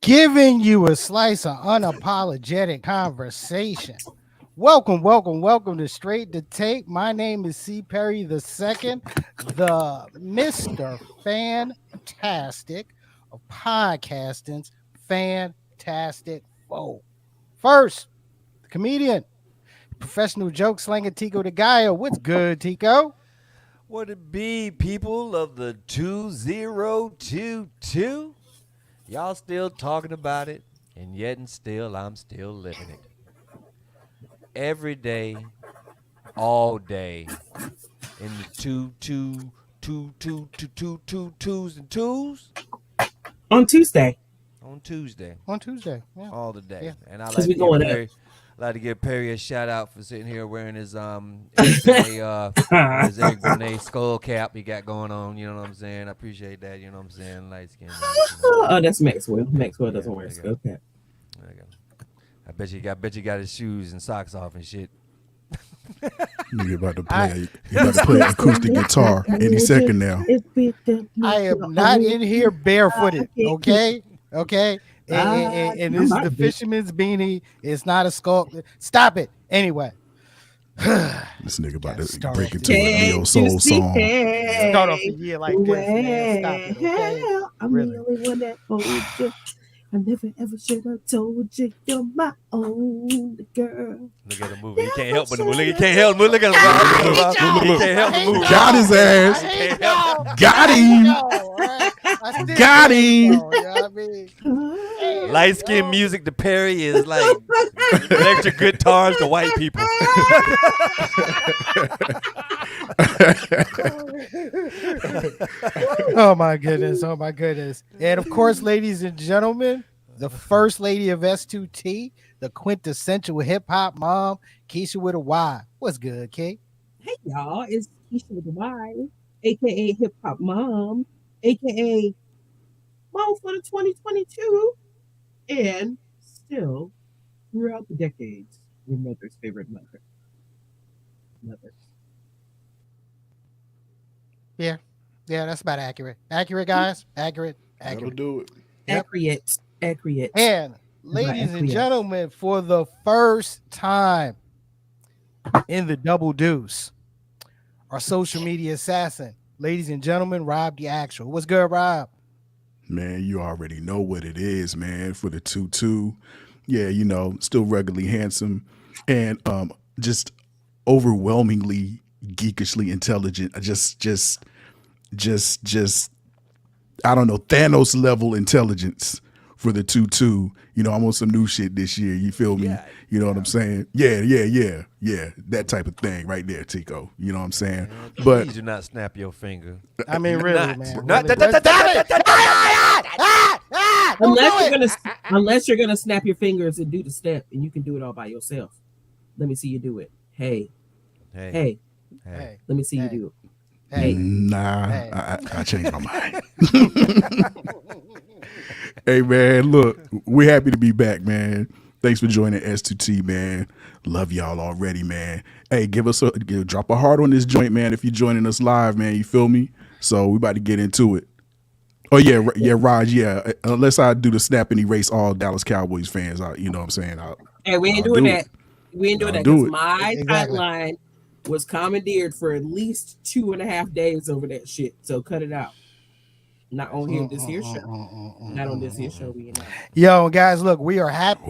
giving you a slice of unapologetic conversation. Welcome to Straight to Tape. My name is C. Perry II, the Mr. Fantastic of podcasting's fantastic foe. First, the comedian, professional joke slinger Tico the Gaia. What's good, Tico? What it be, people of the 2022? Y'all still talking about it, and yet and still I'm still living it. Every day, all day, in the twos and twos On Tuesday, on Tuesday, On Tuesday. Yeah. all the day. Yeah. And I because like we to give going up. Perry, a shout out for sitting here wearing his Eric Benet, his Eric Benet skull cap he got going on. You know what I'm saying? I appreciate that. You know what I'm saying? Light skin. Oh, that's Maxwell. Maxwell doesn't wear a there you skull cap. There you go. I bet you got his shoes and socks off and shit. You're about to play. You're about to play an acoustic guitar any second now. I am not in here barefooted, okay? Okay? And this is the fisherman's beanie. It's not a skull. Stop it. Anyway. This nigga about to Start break off into a neo soul song. Start off the year like this, man. Stop it, okay? I'm Really. the only one that owns you. I never ever should have told you you're my only girl. Look at him moving. He can't help but move. He can't help but look at him. He can't help but move. Got his ass. Got him. Got him. Light skin music to Perry is like electric guitars to white people. Oh my goodness. And of course, ladies and gentlemen, the first lady of S2T, the quintessential hip hop mom, Keisha with a Y. What's good, Kay? Hey y'all, it's Keisha with the Y, aka Hip Hop Mom, aka Mom for the 2022, and still throughout the decades, your mother's favorite mother. Yeah, that's about accurate. Accurate, guys. Accurate. That'll do it. Yep. Accurate. And ladies and gentlemen, for the first time in the Double Deuce, our social media assassin, ladies and gentlemen, Rob the Actual. What's good, Rob? Man, you already know what it is, man. For the 2-2. Yeah, you know, still regularly handsome and just overwhelmingly geekishly intelligent. Just I don't know, Thanos level intelligence for the 2-2. You know, I'm on some new shit this year. You feel me? Yeah, you know what I'm saying? Yeah. That type of thing right there, Tico. You know what I'm saying? But Please do not snap your finger. I mean, really, Not- man. not- Really. Unless you're gonna snap your fingers and do the step, and you can do it all by yourself. Let me see you do it. Hey, Hey. let me see you do it. Hey. nah, Hey. I changed my mind. Hey, man, look, we're happy to be back, man. Thanks for joining S2T, man. Love y'all already, man. Hey, drop a heart on this joint, man, if you're joining us live, man. You feel me? So we about to get into it. Oh, yeah, Raj, yeah. Unless I do the snap and erase all Dallas Cowboys fans, you know what I'm saying? Hey, we ain't I'll doing do that. it. We ain't doing I'll that do because it. my Exactly. timeline was commandeered for at least 2.5 days over that shit. So cut it out. Not on here this year's show. Not on this year's show. We ain't. Yo, guys, look, we are happy.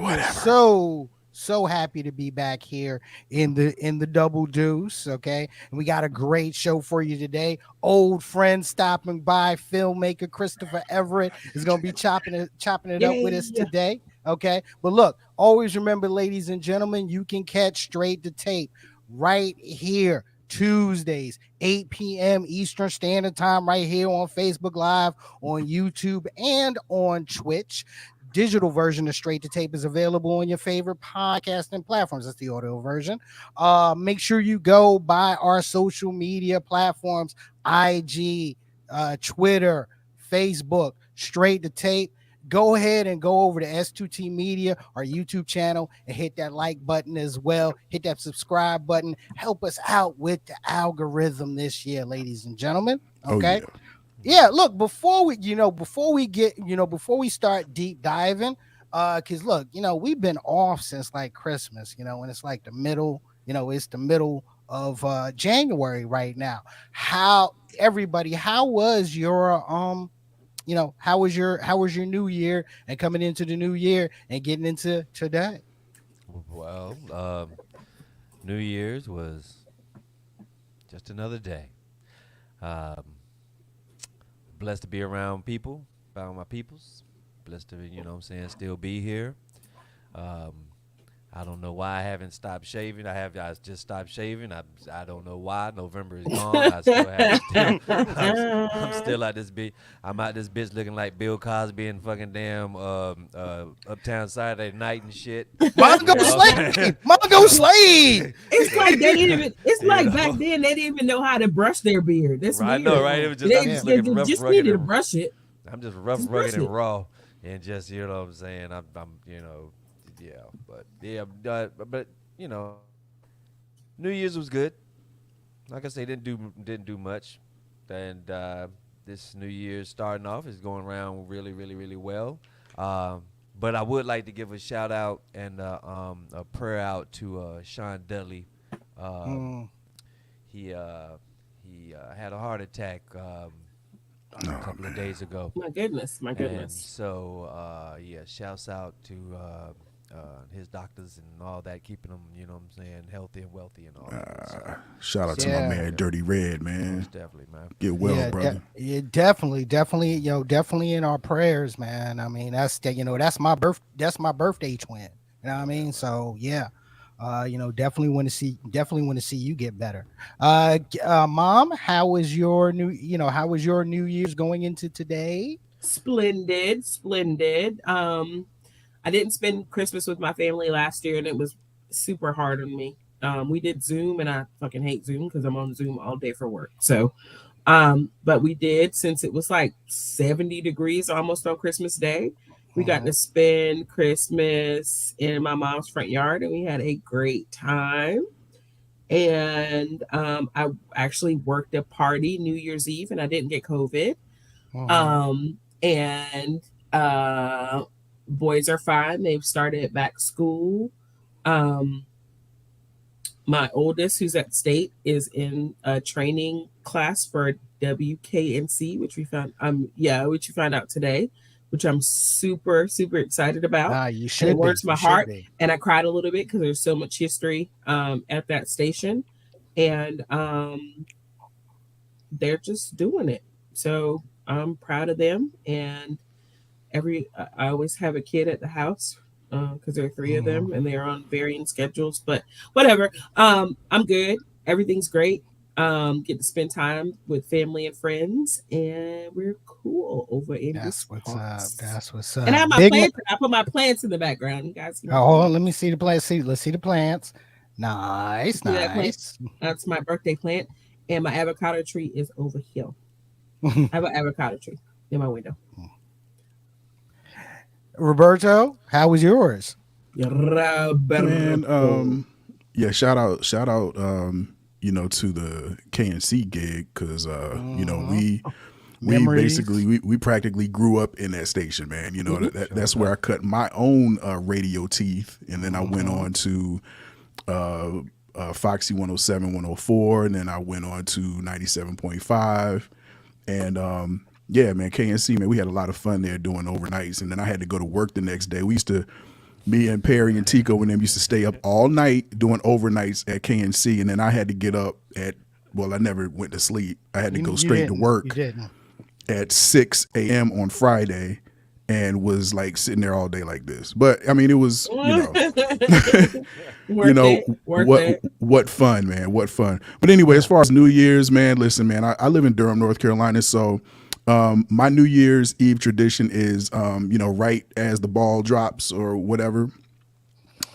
So happy to be back here in the Double Deuce. Okay, and we got a great show for you today. Old friend stopping by, filmmaker Christopher Everett is going to be chopping it up with us today. Okay, but look, always remember, ladies and gentlemen, you can catch Straight to Tape right here Tuesdays, 8 p.m. Eastern Standard Time, right here on Facebook Live, on YouTube, and on Twitch. Digital version of Straight to Tape is available on your favorite podcasting platforms. That's the audio version. Make sure you go by our social media platforms, IG, Twitter, Facebook, Straight to Tape. Go ahead and go over to S2T Media, our YouTube channel, and hit that like button as well. Hit that subscribe button. Help us out with the algorithm this year, ladies and gentlemen. Okay. Oh, Yeah, look, before we get, before we start deep diving, cuz look, we've been off since like Christmas, and it's like the middle, it's the middle of January right now. How everybody, how was your how was your new year and coming into the new year and getting into today? Well, New Year's was just another day. Um, Blessed to be around people, around my peoples. Blessed to, what I'm saying, still be here. Um, I don't know why I haven't stopped shaving. I just stopped shaving. I don't know why. November is gone. I still haven't still I'm still out this bitch. I'm out this bitch looking like Bill Cosby and fucking damn Uptown Saturday Night and shit. Mongo You know what I'm saying? Slade, Mongo Slade. It's like they didn't even. It's You like know? back then they didn't even know how to brush their beard. That's Right, I weird. know, right? It was just They, I'm just they looking rough, just rugged, needed to and brush it. I'm just rough, Just rugged, brush and it. raw, and just you know what I'm saying. I'm yeah, but yeah, but New Year's was good. Like I say, didn't do much, and this New Year's starting off is going around really, really, really well. Um, but I would like to give a shout out and a prayer out to Sean Dudley. Um, Mm, he had a heart attack a couple of days ago. My goodness, my And goodness. so, yeah, shouts out to his doctors and all that, keeping him, what I'm saying, healthy and wealthy and all that good stuff. Shout out to my yeah. man, Dirty Red, man. Most definitely, man. Get well, Yeah, brother. yeah, definitely, definitely in our prayers, man. I mean, that's my birthday twin. You know what I mean? So yeah, definitely want to see you get better. Mom, how was your New Year's going into today? Splendid, splendid. I didn't spend Christmas with my family last year, and it was super hard on me. We did Zoom, and I fucking hate Zoom because I'm on Zoom all day for work. So, but we did since it was like 70 degrees almost on Christmas Day. We got Mhm. to spend Christmas in my mom's front yard, and we had a great time. And I actually worked a party New Year's Eve, and I didn't get COVID. Mhm. And boys are fine. They've started back school. Um, my oldest, who's at state, is in a training class for WKNC, which we found out today, which I'm super super excited about. You And it should be. warms my You should heart, be. and I cried a little bit because there's so much history at that station, and they're just doing it. So I'm proud of them, and I always have a kid at the house because there are three of Mhm. them and they're on varying schedules, but whatever. I'm good. Everything's great. Get to spend time with family and friends, and we're cool over in That's this what's up. parts. That's what's And I up. have my Big. plants. I put my plants in the background. You guys see my Oh, hold on, plants? let me see the plants. Let's see the plants. Nice, See that plant? nice. That's my birthday plant, and my avocado tree is over here. I have an avocado tree in my window. Roberto, how was yours? Man, Roberto. yeah, shout out, to the KNC gig because Mhm. we Memories. basically we practically grew up in that station, man. That's Showed where I up. cut my own radio teeth, and then I went Mhm. on to uh, Foxy 107, 104, and then I went on to 97.5, and yeah, man, KNC, man, we had a lot of fun there doing overnights, and then I had to go to work the next day. Me and Perry and Tico and them used to stay up all night doing overnights at KNC, and then I had to get up well, I never went to sleep. I had to go You straight to didn't. You work didn't. at 6 a.m. on Friday and was like sitting there all day like this. But I mean, it was, Worth it. Worth what it. what fun, man. What fun. But anyway, as far as New Year's, man, listen, man, I live in Durham, North Carolina, so my New Year's Eve tradition is, right as the ball drops or whatever,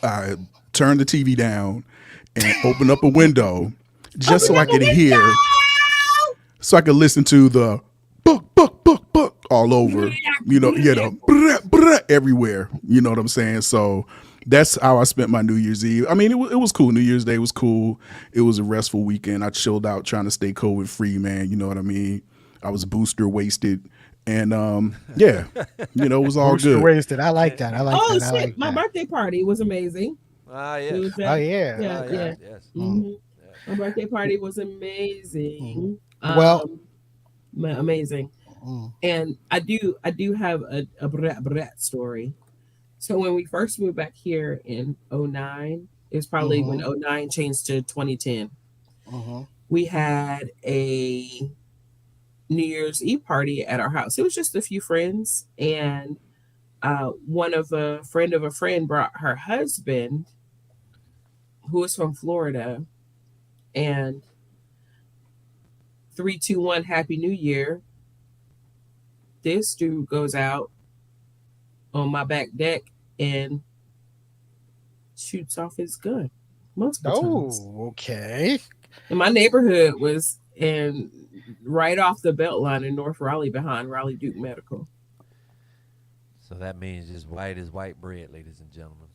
I turn the TV down and open up a window just Open so I up a could hear, so I could listen to the book all over, everywhere. You know what I'm saying? So that's how I spent my New Year's Eve. I mean, it was cool. New Year's Day was cool. It was a restful weekend. I chilled out trying to stay COVID free, man. You know what I mean? I was booster wasted, and yeah, it was all Booster good. wasted. I like that. I like Oh that. I shit! like My that. birthday party was amazing. Ah, It yes. was Oh yeah. yeah, Ah, Okay. yeah. yes, yes. Mm. hmm My birthday party was Mhm. amazing. Well. Amazing. Mm. And I do have a brat story. So when we first moved back here in '09, it was probably when Mhm. '09 changed to 2010. Mhm. We had a New Year's Eve party at our house. It was just a few friends, and one of a friend of a friend brought her husband, who was from Florida, and 3, 2, 1, Happy New Year. This dude goes out on my back deck and shoots off his gun multiple times. Oh, okay. And my neighborhood was in right off the belt line in North Raleigh behind Raleigh Duke Medical. So that means just white is white bread, ladies and gentlemen.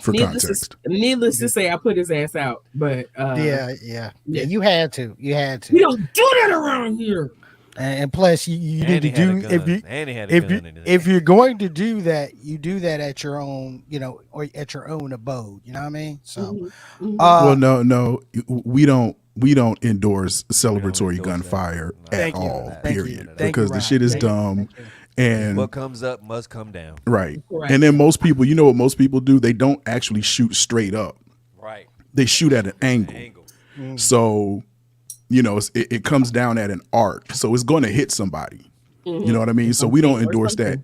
For Needless context, needless to say, I put his ass out. But Yeah, yeah, yeah. yeah, You had to. You had we to. don't do that around here. And plus, you need and to he had a do gun. And he had a if you gun in his if hand. you're going to do that, you do that at your own, or at your own abode. You know what I mean? So, hmm hmm well, uh, no, we don't endorse We don't celebratory endorse that. gunfire No, at thank you, all. that- thank you, Period, that- thank you, because the Rob. shit is Thank you, dumb. thank you. And What comes up must come down. right, Correct. and then most people, you know what most people do? They don't actually shoot straight up. Right. They shoot at an The angle. angle. Mm. So, it comes down at an arc. So it's going to hit somebody. You know what I mean? So we don't Or endorse that.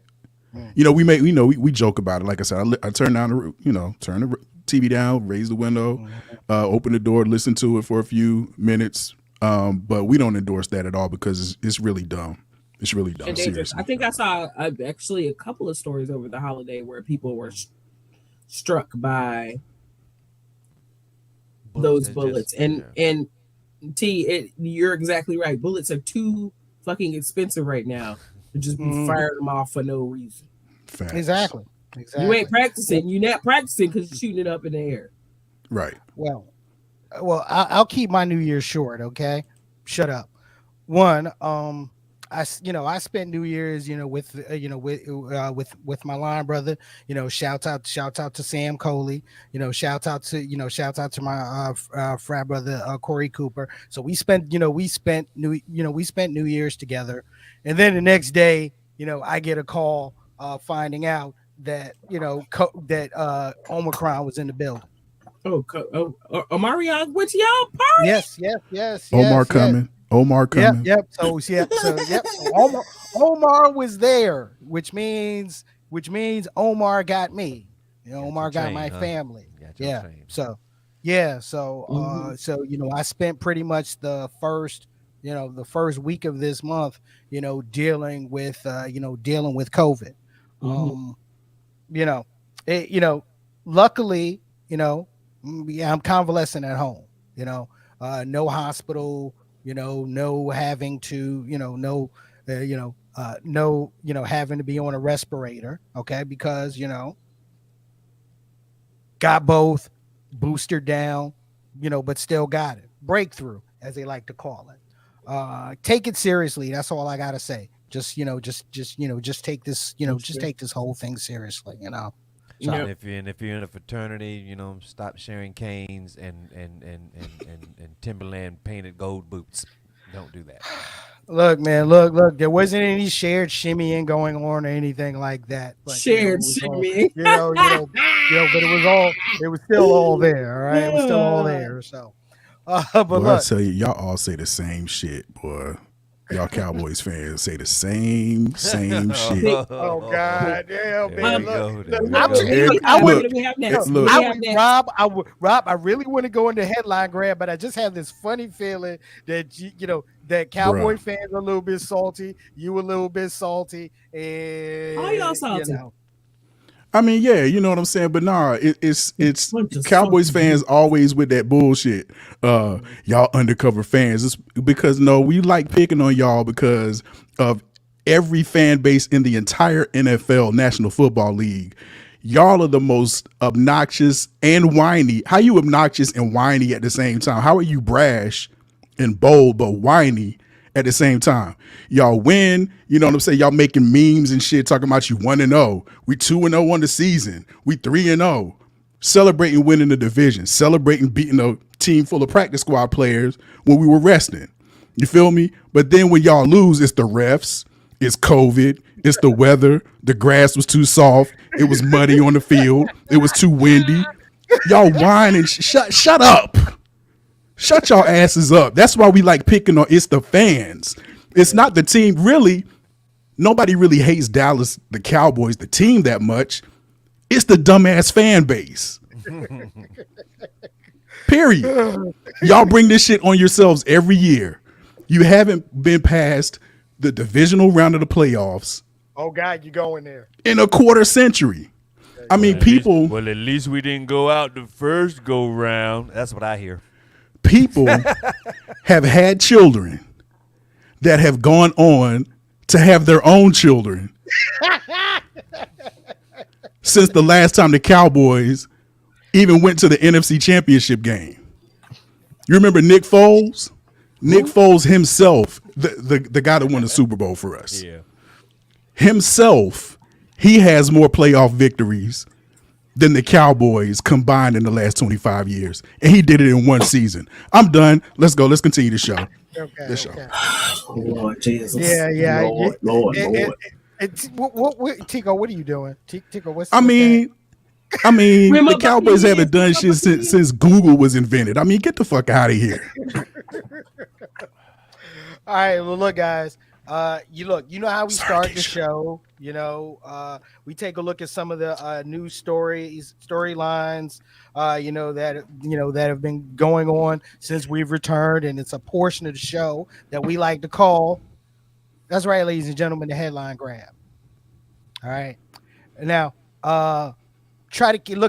something. We joke about it. Like I said, I turn down turn the TV down, raise the window, open the door, listen to it for a few minutes. But we don't endorse that at all because it's really dumb. It's really dumb. And dangerous. Seriously. I think I saw actually a couple of stories over the holiday where people were struck by those that bullets. just- And yeah. and you're exactly right. Bullets are too fucking expensive right now to just be Mhm. firing them off for no reason. Facts. Exactly. Exactly. You ain't practicing. You're not practicing because you're shooting it up in the air. Right. Well, I'll keep my New Year short. Okay, shut up. One, I spent New Year's, with my line brother. Shout out to Sam Coley. Shout out to my frat brother Corey Cooper. So we spent New Year's together, and then the next day, I get a call finding out that that Omicron was in the building. Omarion went to y'all party. Yes. Omar coming. Omar coming. Yep. So yep. So Omar was there, which means Omar got me. Omar got train, my huh? family. Got your Yeah. train. So I spent pretty much the first week of this month, dealing with COVID. Mhm. You know, luckily, I'm convalescent at home. No hospital. No having to, having to be on a respirator. Okay, because got both, booster down, but still got it. Breakthrough, as they like to call it. Take it seriously. That's all I gotta say. Just take this, take this whole thing seriously. So, And if you're in a fraternity, stop sharing canes and Timberland painted gold boots. Don't do that. look, man, look. There wasn't any shared shimmying going on or anything like that. But, Shared it was all- shimmy. but it was still all there. All right, it was still all there. So, but Boy, I look, tell you, y'all all say the same shit, boy. Y'all Cowboys fans say the same shit. oh god, damn, There man, we look. go. There we I go. would- I What would- do we have next? look. What do I we have would, next? Rob, I really want to go into headline grab, but I just have this funny feeling that that Cowboy Bruh. fans are a little bit salty, you a little bit salty, and All y'all salty. I mean, yeah, you know what I'm saying, but nah, it's Bunch of Cowboys salty fans always with that bullshit. Y'all undercover fans. It's because no, we like picking on y'all because of every fan base in the entire NFL National Football League. Y'all are the most obnoxious and whiny. How you obnoxious and whiny at the same time? How are you brash and bold but whiny at the same time. Y'all win, you know what I'm saying? Y'all making memes and shit talking about you 1-0. We 2-0 on the season. We 3-0. Celebrating winning the division, celebrating beating a team full of practice squad players when we were resting. You feel me? But then when y'all lose, it's the refs, it's COVID, it's the weather, the grass was too soft, it was muddy on the field, it was too windy. Y'all whine and shut up. Shut y'all asses up. That's why we like picking on it's the fans. It's not the team. Really, nobody really hates Dallas, the Cowboys, the team that much. It's the dumbass fan base. Period. Y'all bring this shit on yourselves every year. You haven't been past the divisional round of the playoffs Oh God, you going there? in a quarter century. I mean, people Well, at least we didn't go out the first go round. That's what I hear. people have had children that have gone on to have their own children since the last time the Cowboys even went to the NFC Championship game. You remember Nick Foles? Nick Foles himself, the guy that won the Super Bowl for us. Yeah. Himself, he has more playoff victories than the Cowboys combined in the last 25 years. And he did it in one season. I'm done. Let's go. Let's continue the show. Okay. This show. Okay. Lord Jesus. Yeah. Lord. Tico, what are you doing? Tico, what's I mean, Remember the Cowboys Buccaneers? haven't done shit since Google was invented. I mean, get the fuck out of here. All right, well, look, guys. You know how we start the Keisha. show. We take a look at some of the news storylines. That have been going on since we've returned, and it's a portion of the show that we like to call. That's right, ladies and gentlemen, the headline grab. All right, now, look,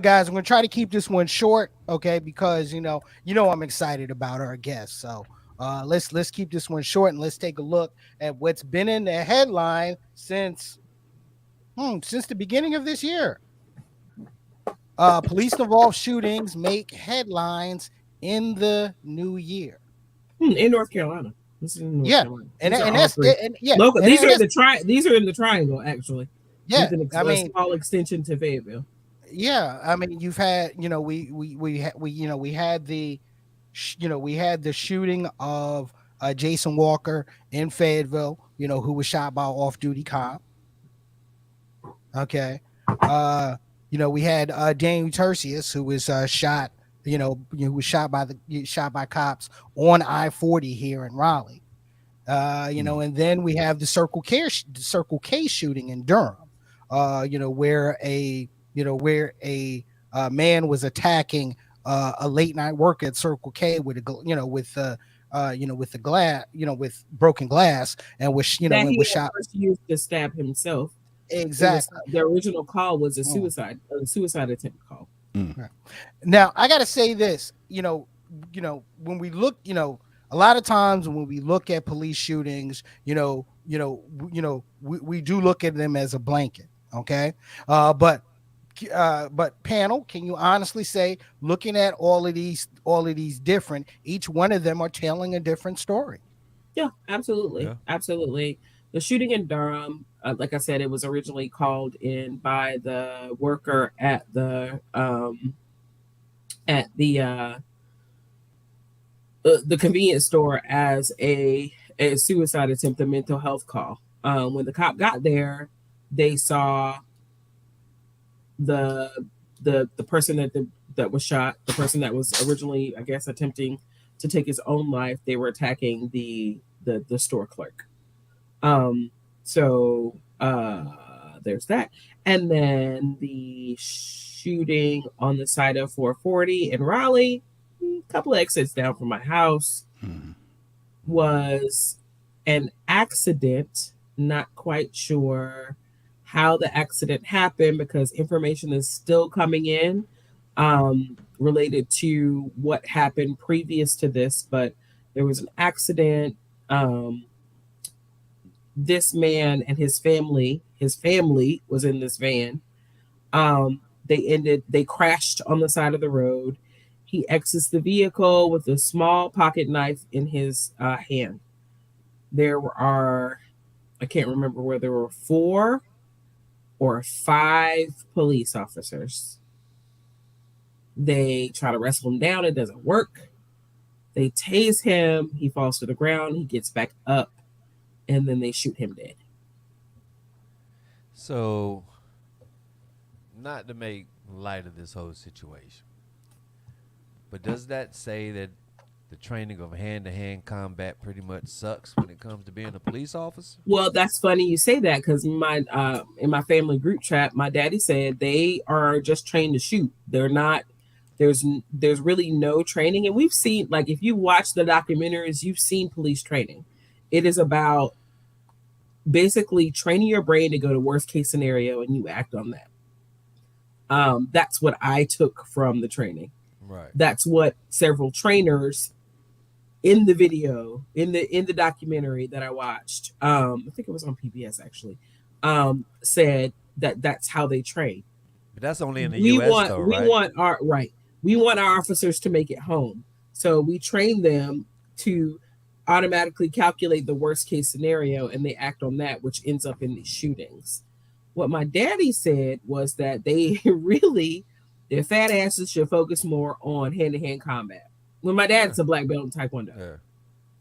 guys. I'm gonna try to keep this one short, okay? Because I'm excited about our guests, so. Let's keep this one short and let's take a look at what's been in the headline since the beginning of this year. Police involved shootings make headlines in the new year. In North Carolina. This is in North Carolina. Local. These are in the triangle, actually. Yeah, a small extension to Fayetteville. Yeah, I mean, you've had we had the shooting of Jason Walker in Fayetteville, who was shot by an off-duty cop. Okay. We had Daniel Tertius, who was shot, who was shot by cops on I-40 here in Raleigh. And then we have the Circle K shooting in Durham, where a man was attacking a late night worker at Circle K with broken glass, and was shot. First used to stab himself. Exactly. The original call was a suicide attempt call. Now I got to say this, when we look, a lot of times when we look at police shootings, we do look at them as a blanket. Okay. But panel, can you honestly say, looking at all of these different, each one of them are telling a different story? Yeah, absolutely. Yeah. Absolutely. The shooting in Durham, like I said, it was originally called in by the worker at the convenience store as a suicide attempt, a mental health call. When the cop got there, they saw the person that was shot, the person that was originally, I guess, attempting to take his own life. They were attacking the store clerk. There's that. And then the shooting on the side of 440 in Raleigh, a couple of exits down from my house, was an accident. Not quite sure how the accident happened because information is still coming in related to what happened previous to this, but there was an accident. This man and his family was in this van. They crashed on the side of the road. He exits the vehicle with a small pocket knife in his hand. There are, I can't remember whether there were 4 or 5 police officers. They try to wrestle him down. It doesn't work. They tase him. He falls to the ground. He gets back up, and then they shoot him dead. So, not to make light of this whole situation, but does that say that the training of hand-to-hand combat pretty much sucks when it comes to being a police officer? Well, that's funny you say that, because my in my family group chat, my daddy said they are just trained to shoot. They're not. There's really no training, and we've seen, like, if you watch the documentaries, you've seen police training. It is about basically training your brain to go to worst case scenario, and you act on that. That's what I took from the training. Right. That's what several trainers in the video, in the documentary that I watched, I think it was on PBS actually, said that that's how they train. But that's only in the U.S. though, right? We want our officers to make it home, so we train them to automatically calculate the worst case scenario, and they act on that, which ends up in these shootings. What my daddy said was that they really, their fat asses should focus more on hand-to-hand combat. When my dad's a black belt in Taekwondo. Yeah.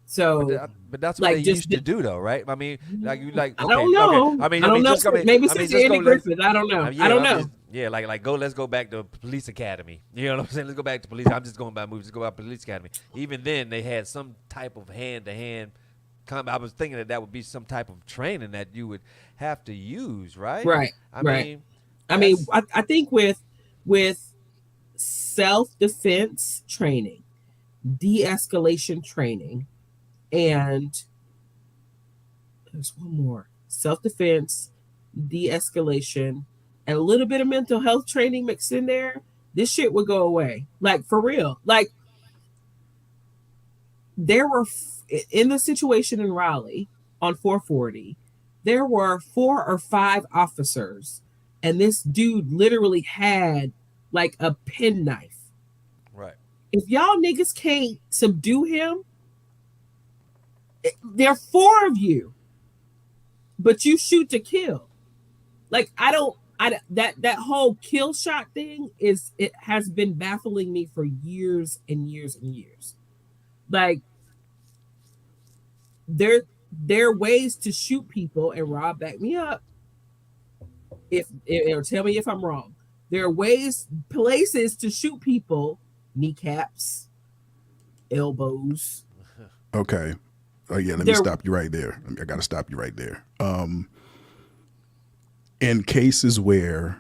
So, but that's what like, they just used to do, though, right? I mean, like you like. I Okay, don't know. Okay. I don't know. Just, Maybe since Andy Griffith, I don't know. Yeah, I don't know. Yeah, like go. Let's go back to police academy. You know what I'm saying? Let's go back to police. I'm just going by movies. Let's go back to police academy. Even then, they had some type of hand-to-hand combat. I was thinking that would be some type of training that you would have to use, right? Right. I mean, I think with self-defense training, de-escalation training, and there's one more: self-defense, de-escalation, and a little bit of mental health training mixed in there, this shit would go away. Like, for real. Like, there were, in the situation in Raleigh on 440, there were 4 or 5 officers, and this dude literally had like a penknife. Right. If y'all niggas can't subdue him, there are 4 of you, but you shoot to kill. Like, that whole kill shot thing has been baffling me for years and years and years. Like, there are ways to shoot people, and Rob, back me up or tell me if I'm wrong. There are places to shoot people: kneecaps, elbows. Okay. Oh yeah, let me stop you right there. I got to stop you right there. In cases where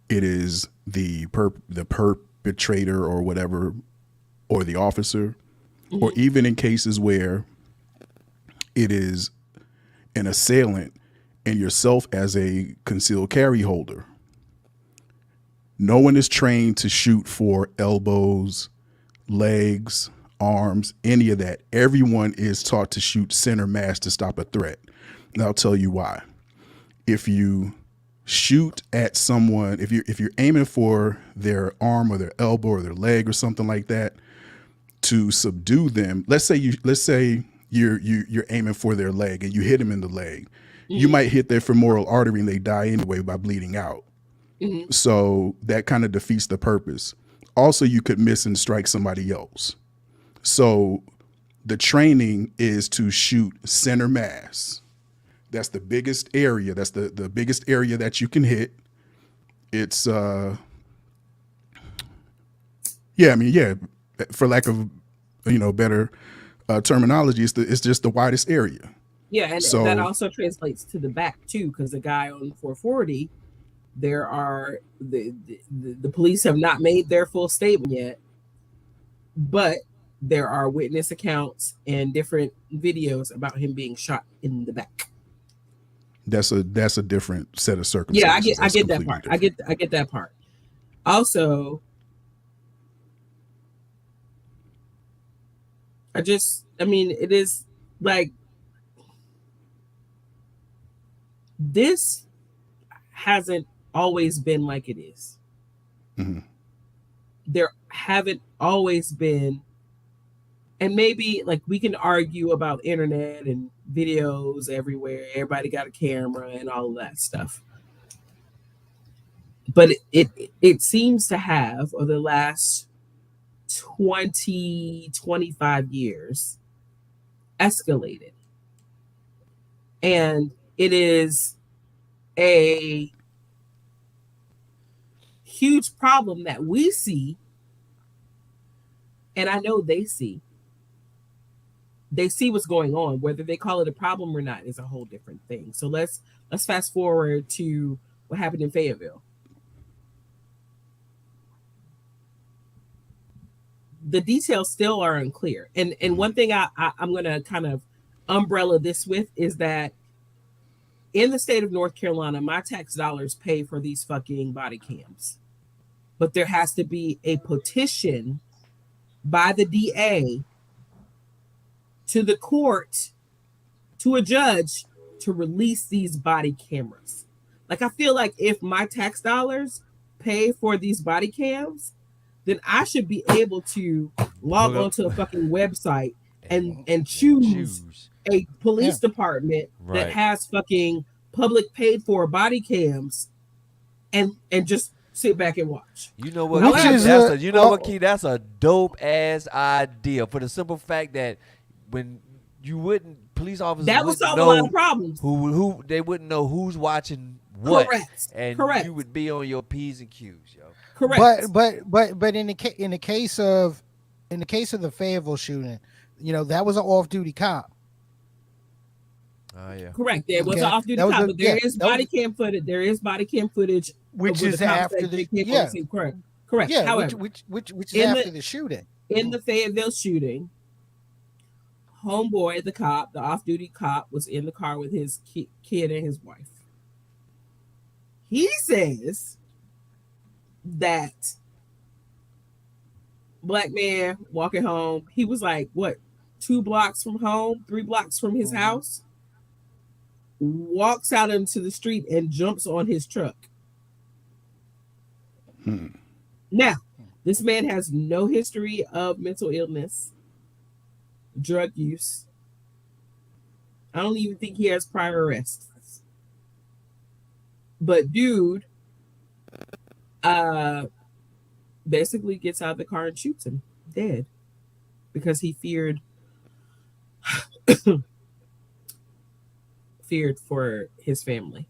it is the perpetrator or whatever, or the officer, or even in cases where it is an assailant and yourself as a concealed carry holder, no one is trained to shoot for elbows, legs, arms, any of that. Everyone is taught to shoot center mass to stop a threat. And I'll tell you why. If you shoot at someone, if you're aiming for their arm or their elbow or their leg or something like that to subdue them, let's say you're aiming for their leg and you hit them in the leg, you might hit their femoral artery and they die anyway by bleeding out. So that kind of defeats the purpose. Also, you could miss and strike somebody else. So the training is to shoot center mass. That's the biggest area. That's the biggest area that you can hit. It's for lack of better terminology, it's just the widest area. Yeah, and that also translates to the back too, because the guy on 440, there are the police have not made their full statement yet, but there are witness accounts and different videos about him being shot in the back. That's a different set of circumstances. Yeah, I get that part. I get that part. Also, it is like, this hasn't always been like it is. there haven't always been, and maybe like we can argue about internet and videos everywhere, everybody got a camera and all of that stuff, but it seems to have over the last 20-25 years escalated, and it is a huge problem that we see, and I know they see what's going on. Whether they call it a problem or not is a whole different thing. So let's fast forward to what happened in Fayetteville. The details still are unclear, and one thing I'm going to kind of umbrella this with is that in the state of North Carolina, my tax dollars pay for these fucking body cams, but there has to be a petition by the DA to the court, to a judge, to release these body cameras. Like, I feel like if my tax dollars pay for these body cams, then I should be able to log onto a fucking website and choose a police department that has fucking public paid for body cams and just sit back and watch. You know what? Key, that's a dope ass idea for the simple fact that when you wouldn't, police officers that would solve know a lot of problems. Who they wouldn't know who's watching what. Correct. You would be on your P's and Q's, yo. Correct. But in the case of the Fayetteville shooting, that was an off-duty cop. Oh yeah. Correct. There was an off-duty cop, but there is body cam footage. There is body cam footage, which is after the Correct. Yeah. However, which is after the shooting. In the Fayetteville shooting, homeboy, the off-duty cop, was in the car with his kid and his wife. He says that black man walking home, he was like, what, 2 blocks from home, 3 blocks from his house, walks out into the street and jumps on his truck. Now, this man has no history of mental illness, drug use. I don't even think he has prior arrests. But dude basically gets out of the car and shoots him dead because he feared for his family.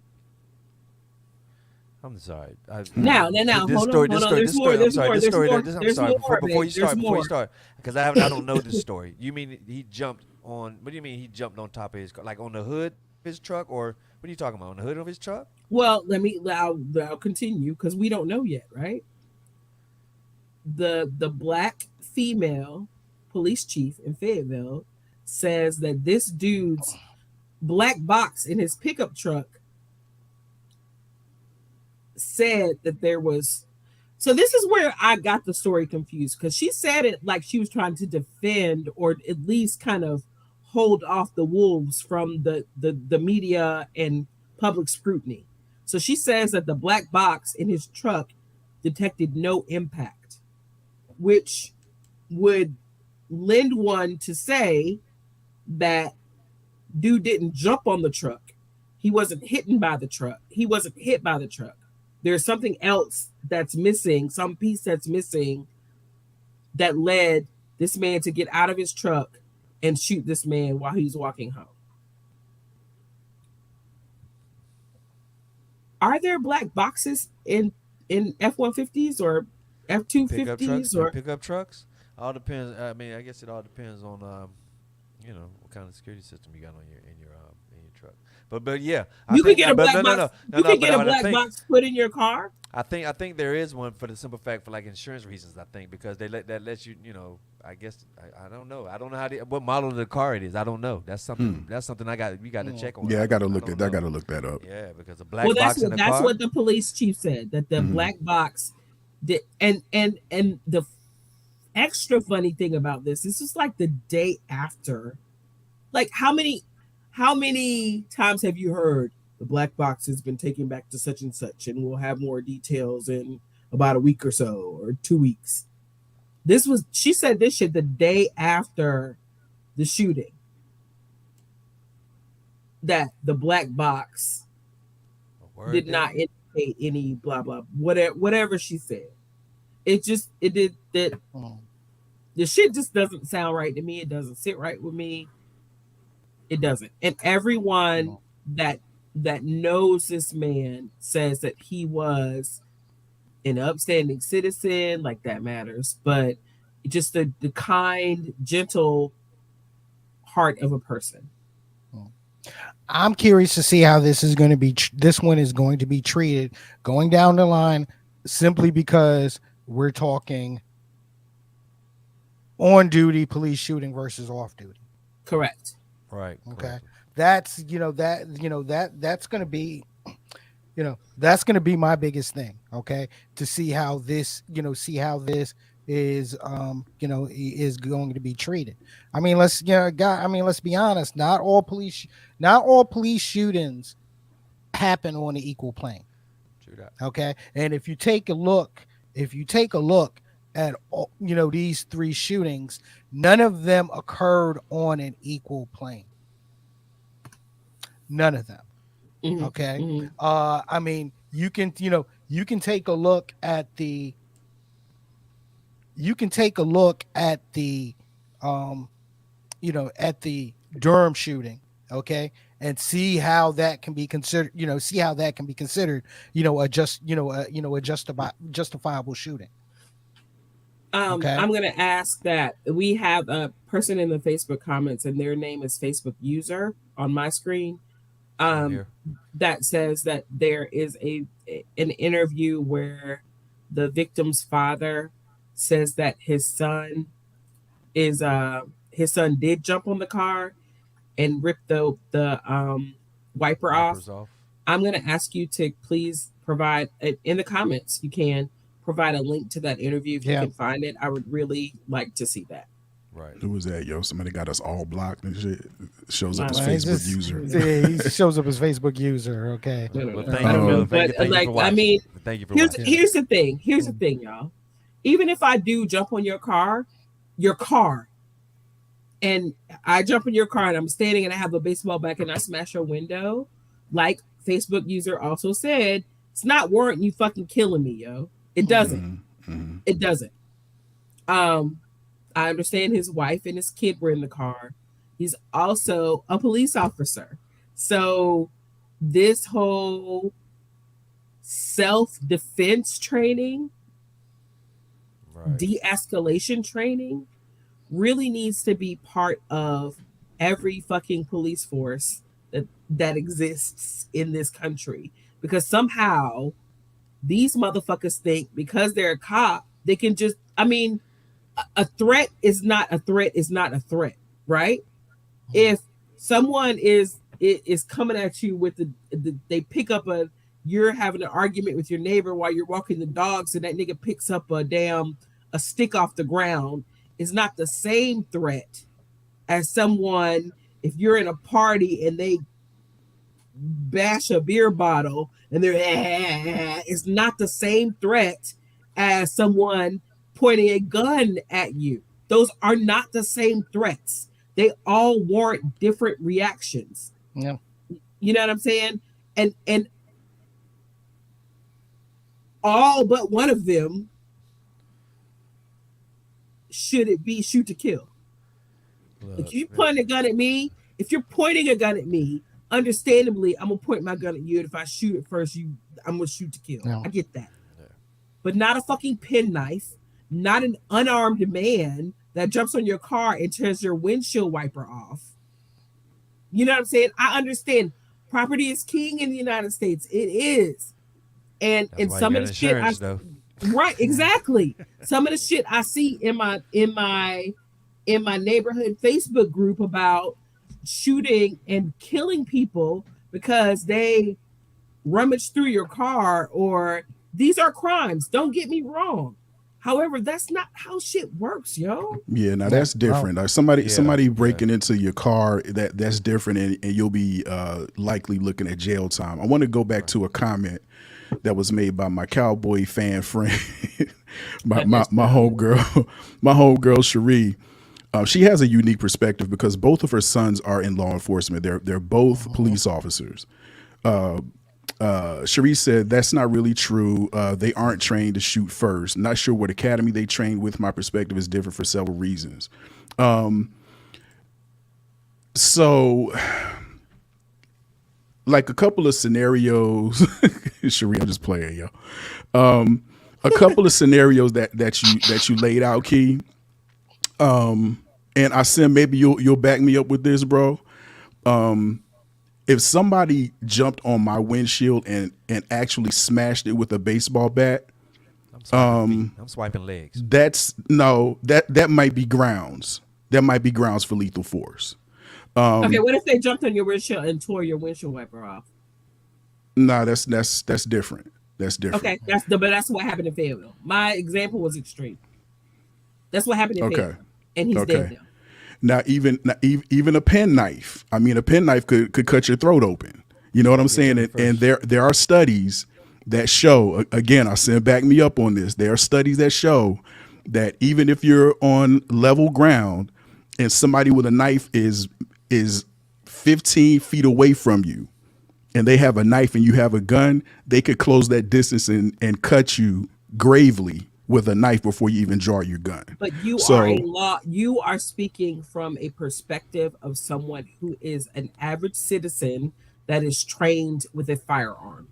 I'm sorry. Now, hold on. There's more. Before you start, because I don't know this story. You mean he jumped on? What do you mean he jumped on top of his car, like on the hood of his truck, or what are you talking about? On the hood of his truck? Well, I'll continue because we don't know yet, right? The black female police chief in Fayetteville says that this dude's black box in his pickup truck said that there was. So this is where I got the story confused, because she said it like she was trying to defend or at least kind of hold off the wolves from the media and public scrutiny. So she says that the black box in his truck detected no impact, which would lend one to say that dude didn't jump on the truck. He wasn't hit by the truck. There's something else that's missing, some piece that's missing that led this man to get out of his truck and shoot this man while he's walking home. Are there black boxes in F-150s or F-250s or pickup trucks? All depends. I mean, I guess it all depends on what kind of security system you got on in your truck. But yeah, you can get a black box. You can get a black box put in your car. I think there is one for the simple fact for like insurance reasons. I think because that lets you I guess I don't know. I don't know what model of the car it is. I don't know. That's something. That's something we got to check on. Yeah, I got to look that up. Yeah, because a black box in the car. That's what the police chief said, that the black box did. And the extra funny thing about this is like the day after. Like how many times have you heard the black box has been taken back to such and such, and we'll have more details in about a week or so, or 2 weeks. She said this shit the day after the shooting, that the black box A word did there. not indicate any blah blah whatever she said. It did that. Mm. The shit just doesn't sound right to me. It doesn't sit right with me. It doesn't. And everyone that knows this man says that he was an upstanding citizen, like that matters, but just the kind, gentle heart of a person. I'm curious to see how this is going to be. This one is going to be treated going down the line, simply because we're talking on duty police shooting versus off duty. Correct. Right. Okay, correct. that's that's going to be that's going to be my biggest thing. Okay, to see how this is is going to be treated. I mean, let's let's be honest. Not all police shootings happen on an equal plane. True that. Okay, and if you take a look at all, these three shootings, none of them occurred on an equal plane. None of them. Mhm, Okay. mhm. I mean, you can take a look at the at the Durham shooting, okay, and see how that can be considered, justifiable shooting. Okay. I'm going to ask that we have a person in the Facebook comments, and their name is Facebook user on my screen. I'm here. That says that there is an interview where the victim's father says that his son did jump on the car and rip the wiper off. Wipers off. I'm going to ask you to please provide in the comments. You can provide a link to that interview if you can find it. I would really like to see that. Right. Who was that, yo? Somebody got us all blocked and shit. Shows up as Well, Facebook user. Yeah, he shows up as Facebook user. Okay. Well, I don't know, thank you but for watching. I mean, Thank you for here's watching. here's the thing. Here's the thing, y'all. Even if I do jump on your car, and I jump in your car and I'm standing and I have a baseball bat and I smash your window, like Facebook user also said, it's not warranting you fucking killing me, yo. It doesn't. Mm-hmm. It doesn't. I understand his wife and his kid were in the car. He's also a police officer. So this whole self-defense training, Right. de-escalation training really needs to be part of every fucking police force that exists in this country. Because somehow these motherfuckers think because they're a cop, they can just, I mean, a threat is not a threat, right? If someone is coming at you with they pick up you're having an argument with your neighbor while you're walking the dogs, and that nigga picks up a stick off the ground, is not the same threat as someone if you're in a party and they bash a beer bottle and they're it's not the same threat as someone pointing a gun at you. Those are not the same threats. They all warrant different reactions. Yeah. You know what I'm saying? And all but one of them should it be shoot to kill. Look, If you point a gun at me, if you're pointing a gun at me, understandably, I'm gonna point my gun at you. And if I shoot it first, I'm gonna shoot to kill. Yeah. I get that. Yeah. But not a fucking penknife, not an unarmed man that jumps on your car and tears your windshield wiper off. You know what I'm saying? I understand property is king in the United States. It is. And That's and why some you of got the shit insurance, though. right, exactly. Some of the shit I see in my neighborhood Facebook group about shooting and killing people because they rummage through your car, or these are crimes. Don't get me wrong. However, that's not how shit works, yo. Yeah, now that's different. Like somebody breaking into your car, that's different, and you'll be likely looking at jail time. I want to go back to a comment that was made by my cowboy fan friend, my That my is my terrible. homegirl, my homegirl Cherie. She has a unique perspective because both of her sons are in law enforcement. They're both police officers. Cherie said that's not really true. They aren't trained to shoot first. Not sure what academy they trained with. My perspective is different for several reasons. So, like a couple of scenarios, Cherie, I'm just playing, yo. A couple of scenarios that you laid out, Key. And I said maybe you'll back me up with this, bro. If somebody jumped on my windshield and actually smashed it with a baseball bat, I'm swiping feet. I'm swiping legs. that's no that might be grounds. That might be grounds for lethal force. Okay, what if they jumped on your windshield and tore your windshield wiper off? No, that's different. That's different. Okay, but that's what happened in Fayetteville. My example was extreme. That's what happened in Okay. Fayetteville, and he's Okay. dead now. Even a pen knife. I mean, a pen knife could cut your throat open. You know what I'm saying? And there are studies that show. Again, I said back me up on this. There are studies that show that even if you're on level ground and somebody with a knife is 15 feet away from you, and they have a knife and you have a gun, they could close that distance and cut you gravely with a knife before you even draw your gun. But you So- are a law. You are speaking from a perspective of someone who is an average citizen that is trained with a firearm.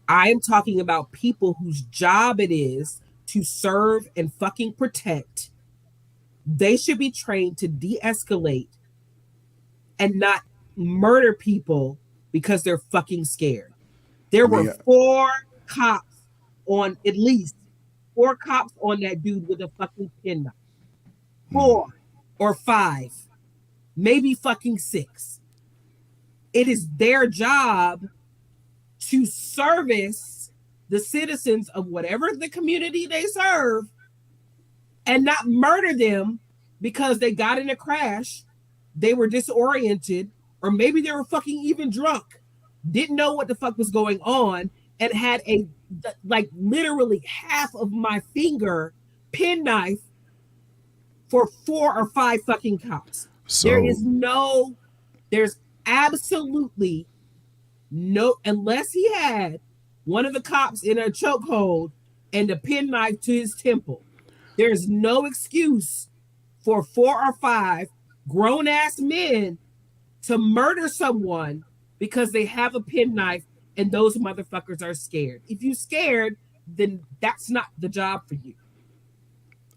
I am talking about people whose job it is to serve and fucking protect. They should be trained to de-escalate and not murder people because they're fucking scared. There were Yeah. at least four cops on that dude with a fucking pen knife. 4 or 5, maybe fucking 6. It is their job to service the citizens of whatever the community they serve and not murder them because they got in a crash, they were disoriented, or maybe they were fucking even drunk, didn't know what the fuck was going on, and had a like literally half of my finger pen knife for 4 or 5 fucking cops. So There's absolutely no, unless he had one of the cops in a chokehold and a penknife to his temple, there's no excuse for 4 or 5 grown ass men to murder someone because they have a penknife and those motherfuckers are scared. If you're scared, then that's not the job for you.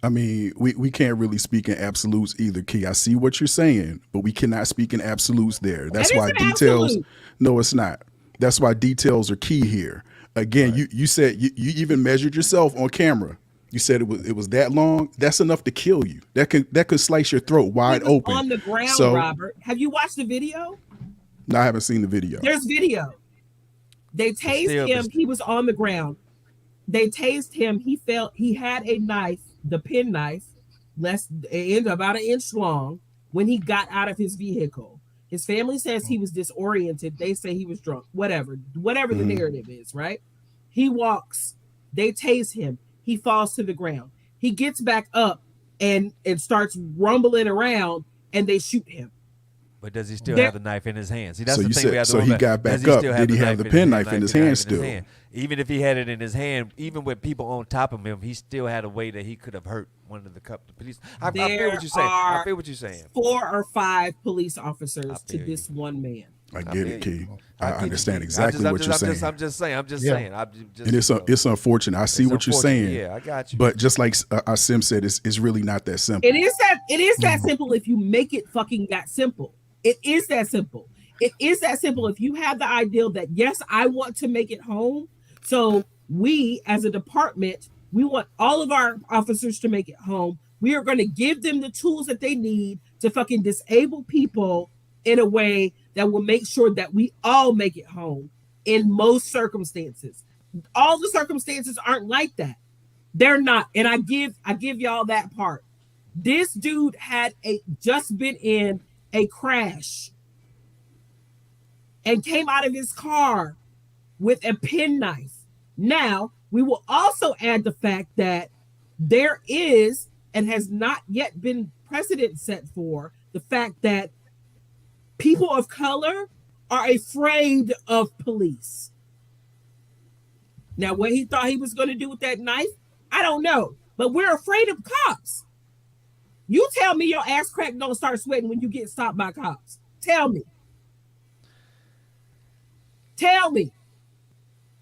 I mean, we can't really speak in absolutes either, Key. I see what you're saying, but we cannot speak in absolutes there. That's That is why an details. absolute. No, it's not. That's why details are key here. Again, you said you even measured yourself on camera. You said it was that long. That's enough to kill you. That could slice your throat wide He was open. on the ground, So- Robert. Have you watched the video? No, I haven't seen the video. There's video. They tased him. He was on the ground. They tased him. He felt he had a knife, the pen knife, about an inch long, when he got out of his vehicle. His family says he was disoriented. They say he was drunk. Whatever the narrative is, right? He walks. They tase him. He falls to the ground. He gets back up and starts rumbling around, and they shoot him. But does he still have the knife in his hand? See, that's So the you thing said- we have to so he remember. got back Does he up. still Did he have the pen knife in his hand still? Even if he had it in his hand, even with people on top of him, he still had a way that he could have hurt one of the police. I feel what you're saying. I feel what you're saying. 4 or 5 police officers I to feel this one man. I get it, Key. I get understand you. exactly what you're saying. I'm just saying. And it's unfortunate. I see what you're saying. Yeah, I got you. But just like Sim said, it's really not that simple. It is that simple if you make it fucking that simple. It is that simple. It is that simple if you have the ideal that, yes, I want to make it home. So we, as a department, we want all of our officers to make it home. We are going to give them the tools that they need to fucking disable people in a way that will make sure that we all make it home in most circumstances. All the circumstances aren't like that. They're not. And I give y'all that part. This dude had just been in a crash and came out of his car with a penknife. Now, we will also add the fact that there is and has not yet been precedent set for the fact that people of color are afraid of police. Now, what he thought he was going to do with that knife, I don't know. But we're afraid of cops. You tell me your ass crack don't start sweating when you get stopped by cops. Tell me. Tell me.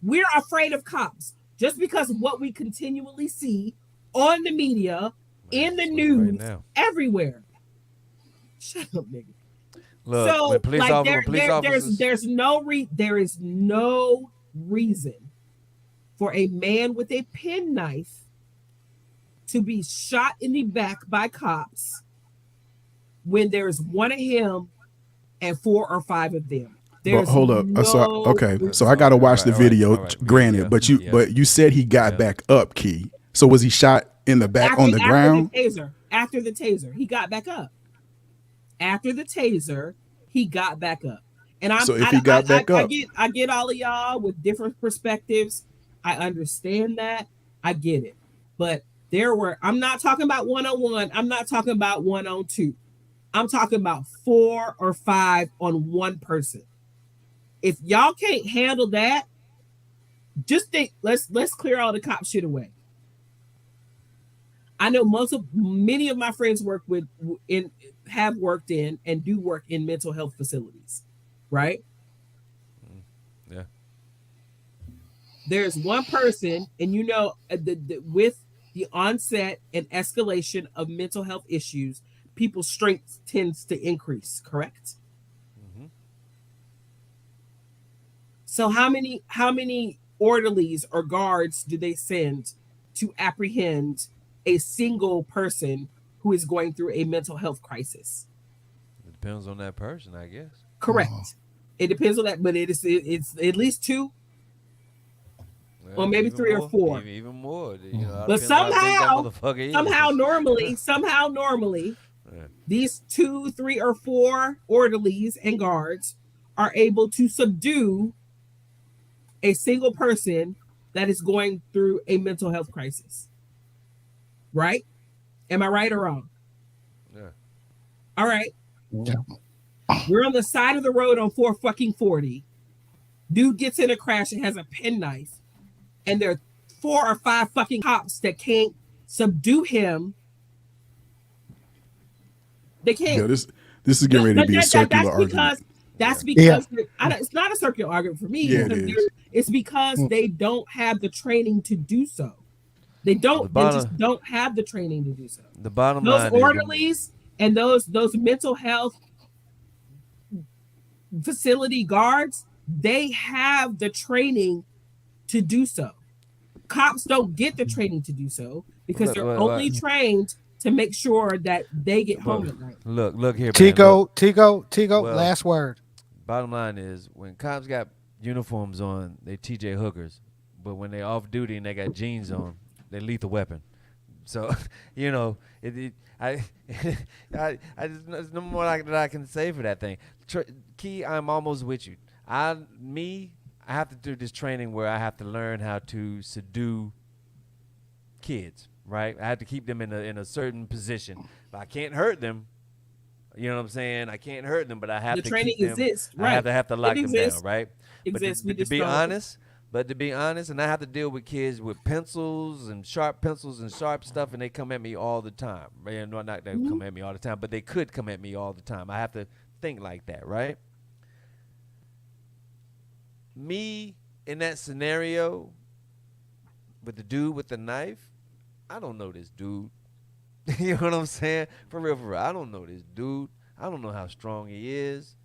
We're afraid of cops just because of what we continually see on the media, in the news, everywhere. Shut up, nigga. Look, so, when police like, officers, there is no reason for a man with a penknife to be shot in the back by cops when there's one of him and 4 or 5 of them. But hold up. So I gotta watch the video. Granted, but you said he got back up, Key. So was he shot in the back on the ground? After the taser, he got back up. After the taser, he got back up. And I get all of y'all with different perspectives. I understand that. I get it. But I'm not talking about 1-on-1. I'm not talking about 1-on-2. I'm talking about 4 or 5 on one person. If y'all can't handle that, just think, let's clear all the cop shit away. I know many of my friends have worked in and do work in mental health facilities, right? Yeah. There's one person, and with the onset and escalation of mental health issues, people's strength tends to increase, correct? Mm-hmm. So how many orderlies or guards do they send to apprehend a single person who is going through a mental health crisis? It depends on that person, I guess. Correct. It depends on that, but it's at least 2. Or maybe 3 or 4. Even more. But somehow normally, yeah. these 2, 3, or 4 orderlies and guards are able to subdue a single person that is going through a mental health crisis. Right? Am I right or wrong? Yeah. All right. Yeah. We're on the side of the road on 440. Dude gets in a crash and has a penknife. And there are 4 or 5 fucking cops that can't subdue him. They can't. Yo, this is getting ready to be a circular argument. That's because it's not a circular argument for me. Yeah, it's because they don't have the training to do so. They just don't have the training to do so. The bottom those line orderlies and those mental health facility guards, they have the training to do so. Cops don't get the training to do so because they're only trained to make sure that they get home at night. Look here, Tico, last word. Bottom line is, when cops got uniforms on, they TJ hookers, but when they off duty and they got jeans on, they lethal weapon. So, I just, there's no more that I can say for that thing. Key, I'm almost with you. I have to do this training where I have to learn how to subdue kids, right? I have to keep them in a certain position. But I can't hurt them. You know what I'm saying? I can't hurt them, but I have to training keep them. Exists, right? I have to lock them down, right? Exists. But to be honest, and I have to deal with kids with pencils and sharp stuff, and they come at me all the time. Right? No, not they come at me all the time, but they could come at me all the time. I have to think like that, right? Me in that scenario with the dude with the knife, I don't know this dude. You know what I'm saying? For real. I don't know this dude. I don't know how strong he is.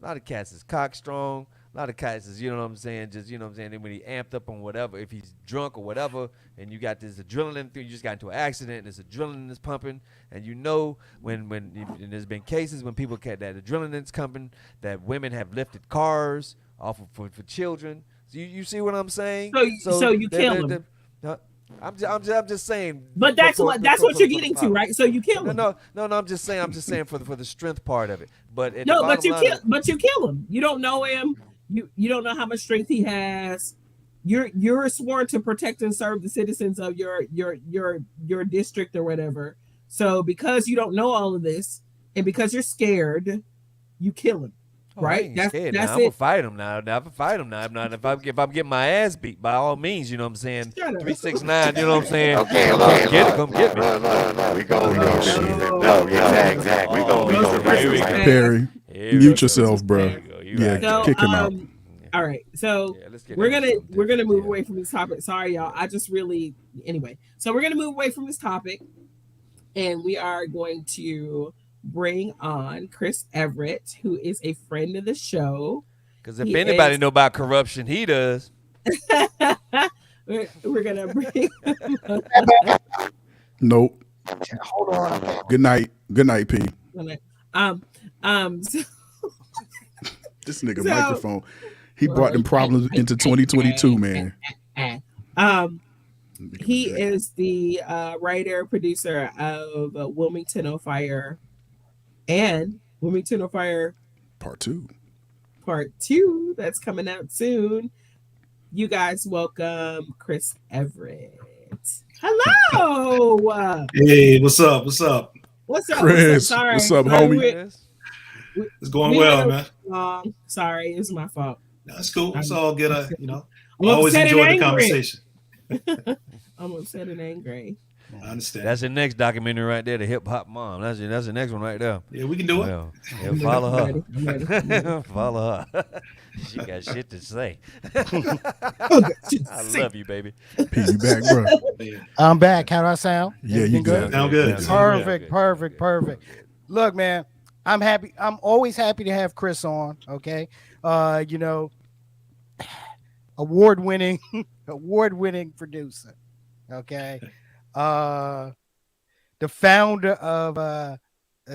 A lot of cats is cock strong. A lot of cats is, you know what I'm saying, just, you know what I'm saying, and when he amped up on whatever, if he's drunk or whatever, and you got this adrenaline through, you just got into an accident, and this adrenaline is pumping, and you know when and there's been cases when people get that adrenaline's pumping, that women have lifted cars off of for children. So you see what I'm saying? So you kill them. I'm just saying. But that's what you're getting to, right? So you kill them. No. I'm just saying for the strength part of it. But you kill him. You don't know him. You don't know how much strength he has. You're sworn to protect and serve the citizens of your district or whatever. So because you don't know all of this, and because you're scared, you kill him. Oh, I Right? ain't That's scared now. that's I'm gonna it. fight him now. Now, if I fight him now, if I'm getting my ass beat, by all means, you know what I'm saying. Shut up. 369, you know what I'm saying. Okay, Come okay, get it, look, come get me. look. We go, Oh, shit. no, exactly. We Oh, go, Those are here we Christmas go. past. Perry, Here we mute go. yourself, bro. Here we go. You Yeah, right So there. kick him out. all right. So Yeah, let's get we're into gonna something we're gonna different. move Yeah. away from this topic. Sorry, y'all. I just really anyway. So we're gonna move away from this topic, and we are going to bring on Chris Everett, who is a friend of the show. Because if He anybody is. know about corruption, he does. We're gonna bring. Nope. Hold on. Good night. Good night, P. um so, This nigga So- microphone. He brought them problems into 2022, man. um he is the writer producer of Wilmington on Fire and Wilmington on Fire Part 2. Part 2 that's coming out soon. You guys welcome Chris Everett. Hello. Hey, what's up? What's up? What's up? Chris, Sorry. what's up, Sorry, homie? Yes. It's going we well, went man. long. Sorry, it's my fault. That's cool. It's all good. I I'm always upset and enjoy the angry. conversation. I'm upset and angry. I understand. That's the next documentary right there, the hip hop mom. That's the next one right there. Yeah, we can do it. Well, yeah, follow I'm ready. her. Follow her. She got shit to say. I love you, baby. P, you back, bro? Yeah. I'm back. How do I sound? Yeah, you Everything good. Sound good. Sound Perfect, good. perfect, perfect. Look, man, I'm happy. I'm always happy to have Chris on. Okay, you know, award-winning producer. Okay, the founder of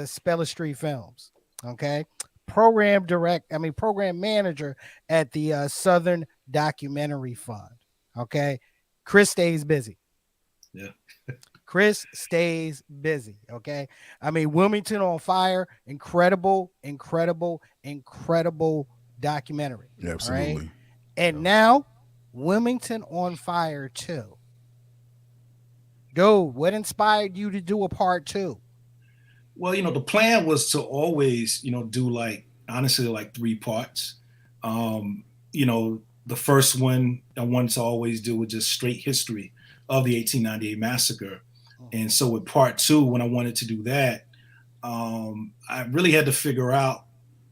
Speller Street Films. Okay, program manager at the Southern Documentary Fund. Okay, Chris stays busy. Yeah. Chris stays busy. Okay. I mean, Wilmington on Fire, incredible documentary. Absolutely. Right? And now Wilmington on Fire 2. Dude, what inspired you to do a part 2? Well, the plan was to always, do honestly, 3 parts. The first one I wanted to always do was just straight history of the 1898 massacre. And so with part 2, when I wanted to do that, I really had to figure out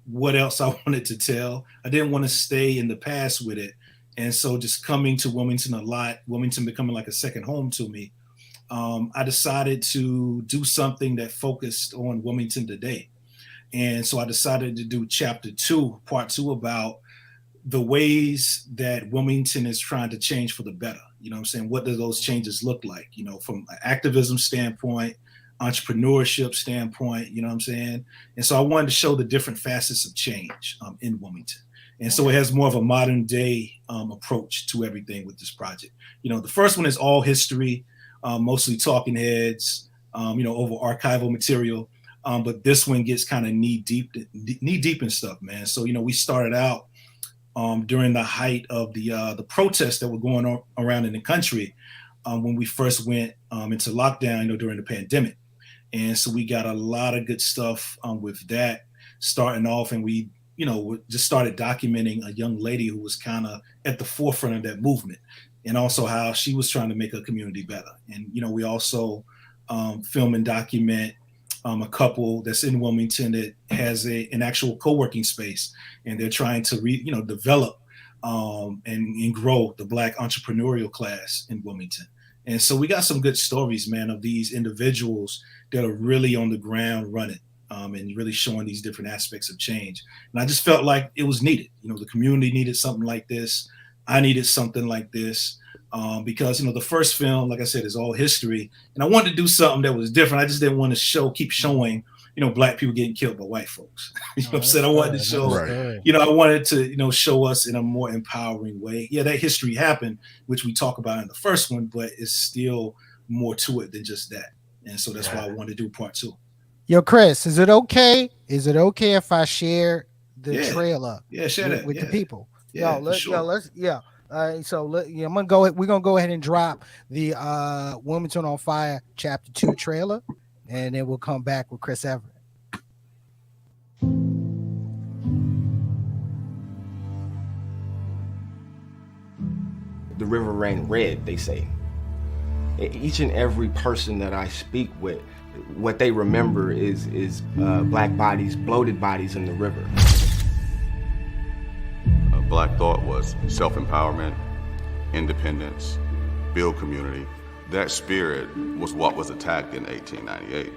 what else I wanted to tell. I didn't want to stay in the past with it. And so just coming to Wilmington a lot, Wilmington becoming like a second home to me, I decided to do something that focused on Wilmington today. And so I decided to do part 2 about the ways that Wilmington is trying to change for the better. You know what I'm saying? What do those changes look like? From an activism standpoint, entrepreneurship standpoint, you know what I'm saying? And so I wanted to show the different facets of change in Wilmington. And so it has more of a modern day approach to everything with this project. The first one is all history, mostly talking heads, over archival material. But this one gets kind of knee deep in stuff, man. So, we started out during the height of the protests that were going on around in the country when we first went into lockdown, during the pandemic. And so we got a lot of good stuff with that starting off. And we, just started documenting a young lady who was kind of at the forefront of that movement and also how she was trying to make her community better. And, we also film and document a couple that's in Wilmington that has an actual co-working space, and they're trying to develop and grow the Black entrepreneurial class in Wilmington. And so we got some good stories, man, of these individuals that are really on the ground running and really showing these different aspects of change. And I just felt like it was needed. The community needed something like this. I needed something like this. Because the first film, like I said, is all history, and I wanted to do something that was different. I just didn't want to keep showing, Black people getting killed by white folks. You know what I'm saying? I wanted to show, I wanted to, show us in a more empowering way. Yeah, that history happened, which we talk about in the first one, but it's still more to it than just that. And so that's why I wanted to do part 2. Yo, Chris, is it okay? Is it okay if I share the Yeah. trailer Yeah, share that. with the Yeah. people. Yeah, Yo, for sure. let's I'm gonna go. We're gonna go ahead and drop the Wilmington on Fire Chapter 2 trailer, and then we'll come back with Chris Everett. The river ran red, they say. Each and every person that I speak with, what they remember is black bodies, bloated bodies in the river. Black thought was self-empowerment, independence, build community. That spirit was what was attacked in 1898.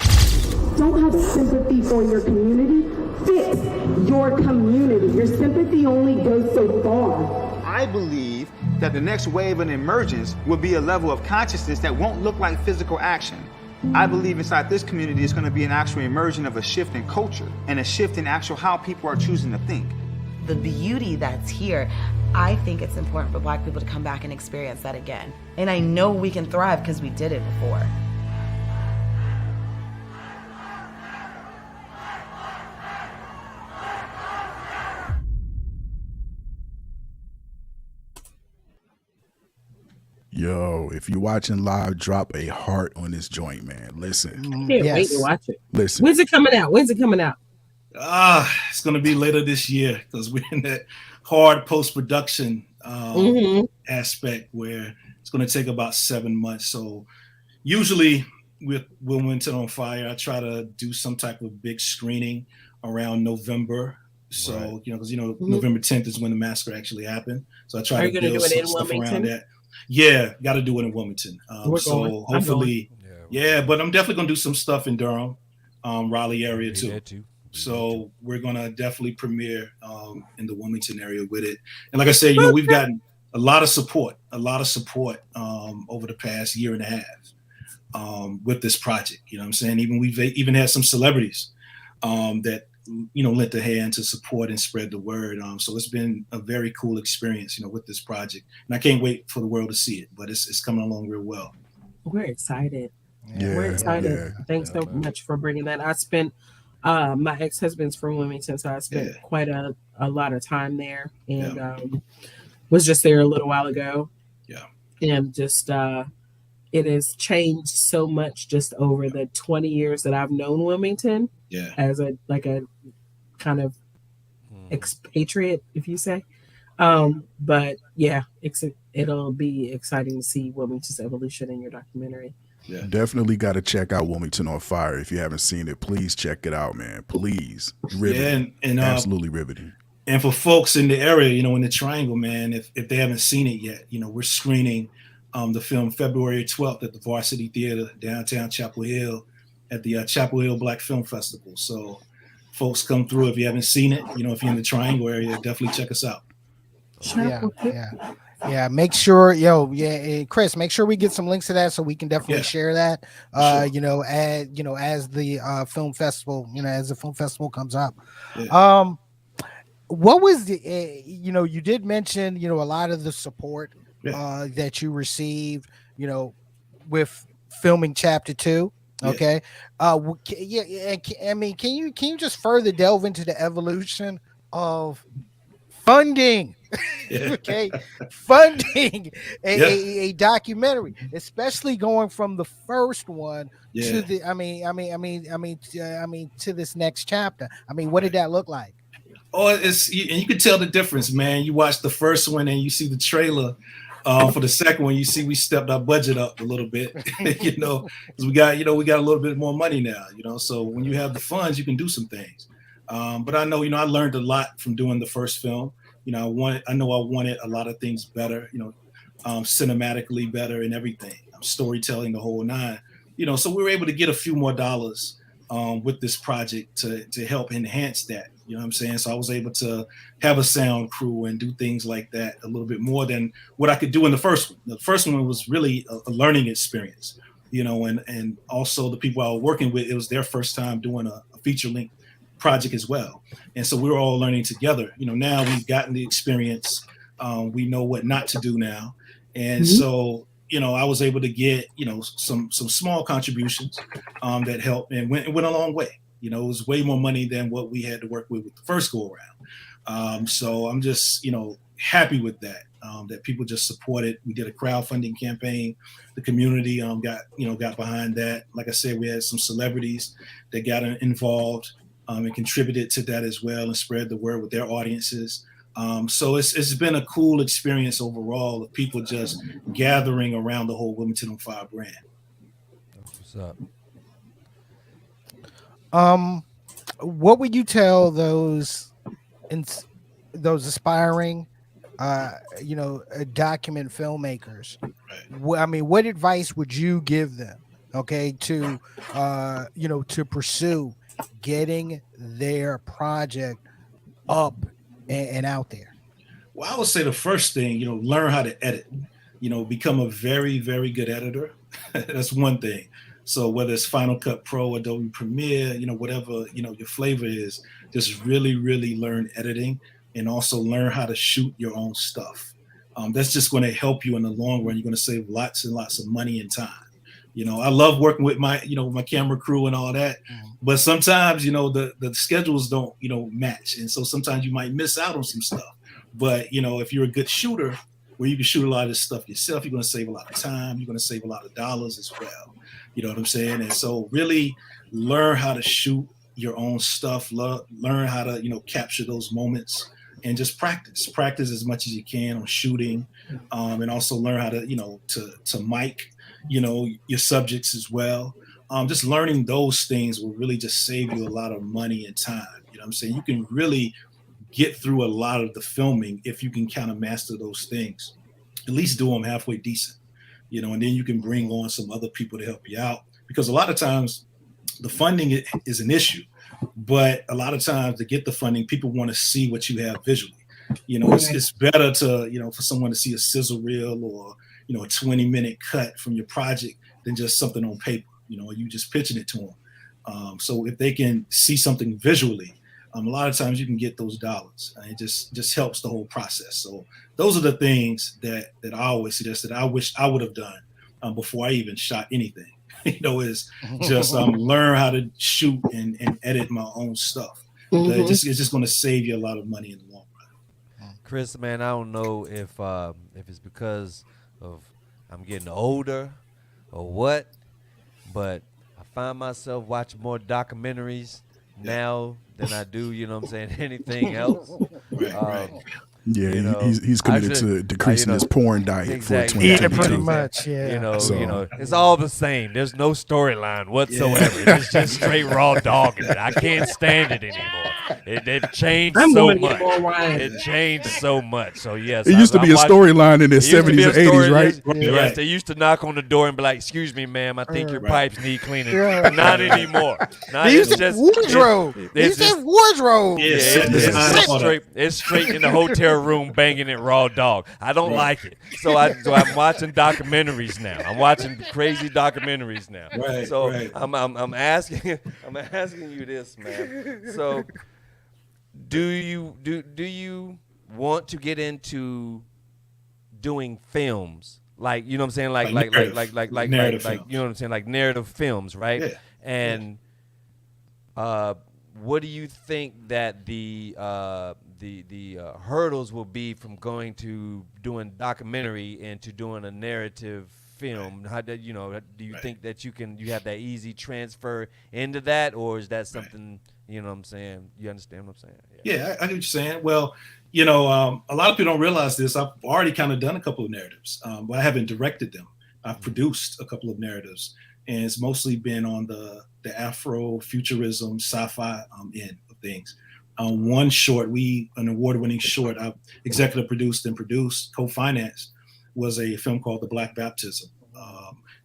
Don't have sympathy for your community. Fix your community. Your sympathy only goes so far. I believe that the next wave of emergence will be a level of consciousness that won't look like physical action. I believe inside this community is going to be an actual immersion of a shift in culture and a shift in actual how people are choosing to think. The beauty that's here, I think it's important for Black people to come back and experience that again. And I know we can thrive because we did it before. Yo, if you're watching live, drop a heart on this joint, man. Listen. Can't wait to watch it. Listen. When's it coming out? It's going to be later this year because we're in that hard post-production aspect where it's going to take about 7 months. So usually with Wilmington on Fire, I try to do some type of big screening around November. So, because November 10th is when the massacre actually happened. So I try to build some stuff around that. Yeah, got to do it in Wilmington. So hopefully, but I'm definitely going to do some stuff in Durham, Raleigh area too. So we're going to definitely premiere in the Wilmington area with it. And like I said, we've gotten a lot of support over the past year and a half with this project. You know what I'm saying? We've even had some celebrities that, lent a hand to support and spread the word. So it's been a very cool experience, with this project. And I can't wait for the world to see it, but it's coming along real well. We're excited. Yeah, We're excited. Yeah. Thanks so much for bringing that. I spent my ex-husband's from Wilmington, so I spent quite a lot of time there, and was just there a little while ago. Yeah, and just it has changed so much just over the 20 years that I've known Wilmington. Yeah, as a kind of expatriate, if you say. But yeah, it'll be exciting to see Wilmington's evolution in your documentary. Yeah. Definitely got to check out Wilmington on Fire. If you haven't seen it, please check it out, man. Please. Riveting. Yeah, and absolutely riveting. And for folks in the area, in the Triangle, man, if they haven't seen it yet, we're screening the film February 12th at the Varsity Theater, downtown Chapel Hill, at the Chapel Hill Black Film Festival. So folks come through. If you haven't seen it, if you're in the Triangle area, definitely check us out. Yeah, make sure, Chris, make sure we get some links to that so we can definitely share that. Sure. As the film festival, as the film festival comes up. Yeah. What was you did mention, a lot of the support that you received, with filming Chapter 2. Okay. Can you just further delve into the evolution of funding? Okay, funding a documentary, especially going from the first one to the to this next chapter. What did that look like? Oh, and you can tell the difference, man. You watch the first one and you see the trailer. For the second one, you see we stepped our budget up a little bit, because we got a little bit more money now, so when you have the funds, you can do some things. But I know, I learned a lot from doing the first film. I wanted a lot of things better, cinematically better and everything, storytelling, the whole nine, so we were able to get a few more dollars with this project to help enhance that. You know what I'm saying? So I was able to have a sound crew and do things like that a little bit more than what I could do in the first one. The first one was really a learning experience, and also the people I was working with, it was their first time doing a feature-length project as well. And so we were all learning together. Now we've gotten the experience. We know what not to do now. And so, I was able to get, some small contributions that helped and went a long way. It was way more money than what we had to work with the first go around. So I'm just, happy with that. That people just support it. We did a crowdfunding campaign. The community got behind that. Like I said, we had some celebrities that got involved and contributed to that as well and spread the word with their audiences. So it's been a cool experience overall of people just gathering around the whole Wilmington on Fire brand. What's up? What would you tell those aspiring document filmmakers? I mean, what advice would you give them, to pursue getting their project up and out there? Well, I would say the first thing, learn how to edit, become a very, very good editor. That's one thing. So whether it's Final Cut Pro, Adobe Premiere, whatever, your flavor is, just really, really learn editing and also learn how to shoot your own stuff. That's just going to help you in the long run. You're going to save lots and lots of money and time. I love working with my, my camera crew and all that, but sometimes, the schedules don't, match. And so sometimes you might miss out on some stuff. But, if you're a good shooter where you can shoot a lot of this stuff yourself, you're going to save a lot of time. You're going to save a lot of dollars as well. You know what I'm saying? And so really learn how to shoot your own stuff, learn how to, capture those moments and just practice as much as you can on shooting. And also learn how to, to mic, your subjects as well. Just learning those things will really just save you a lot of money and time. You know what I'm saying? You can really get through a lot of the filming if you can kind of master those things, at least do them halfway decent, and then you can bring on some other people to help you out, because a lot of times the funding is an issue, but a lot of times to get the funding, people want to see what you have visually. It's better to, for someone to see a sizzle reel or, a 20-minute cut from your project than just something on paper, you just pitching it to them. So if they can see something visually, a lot of times you can get those dollars. It just helps the whole process. So those are the things that I always suggest that I wish I would have done before I even shot anything. Is just learn how to shoot and edit my own stuff. It's just going to save you a lot of money in the long run. Chris, man, I don't know if it's because of I'm getting older or what, but I find myself watching more documentaries now than I do, anything else. Yeah, he's committed to decreasing his porn diet for 2022. Pretty much, yeah. It's all the same. There's no storyline whatsoever. Yeah. It's just straight raw dogging it. I can't stand it anymore. It changed so much. It changed so much. So yes, it used to be a storyline in the 70s and 80s, right? Yes, they used to knock on the door and be like, "Excuse me, ma'am, I think your pipes need cleaning." But not anymore. Now it's just wardrobe. It's just wardrobe. It's straight in the hotel room banging it raw dog. I don't like it. So I'm watching documentaries now. I'm watching crazy documentaries now. I'm asking you this, man. So do you want to get into doing films? Like, you know what I'm saying? Like you know what I'm saying? Like narrative films, right? Yeah. And what do you think that the hurdles will be from going to doing documentary into doing a narrative film? How do you think that you have that easy transfer into that, or is that something, you know what I'm saying? You understand what I'm saying? Yeah, I get what you're saying. Well, a lot of people don't realize this. I've already kind of done a couple of narratives, but I haven't directed them. I've produced a couple of narratives, and it's mostly been on the Afro-futurism, sci-fi end of things. One short, an award-winning short I executive produced and co-financed, was a film called The Black Baptism.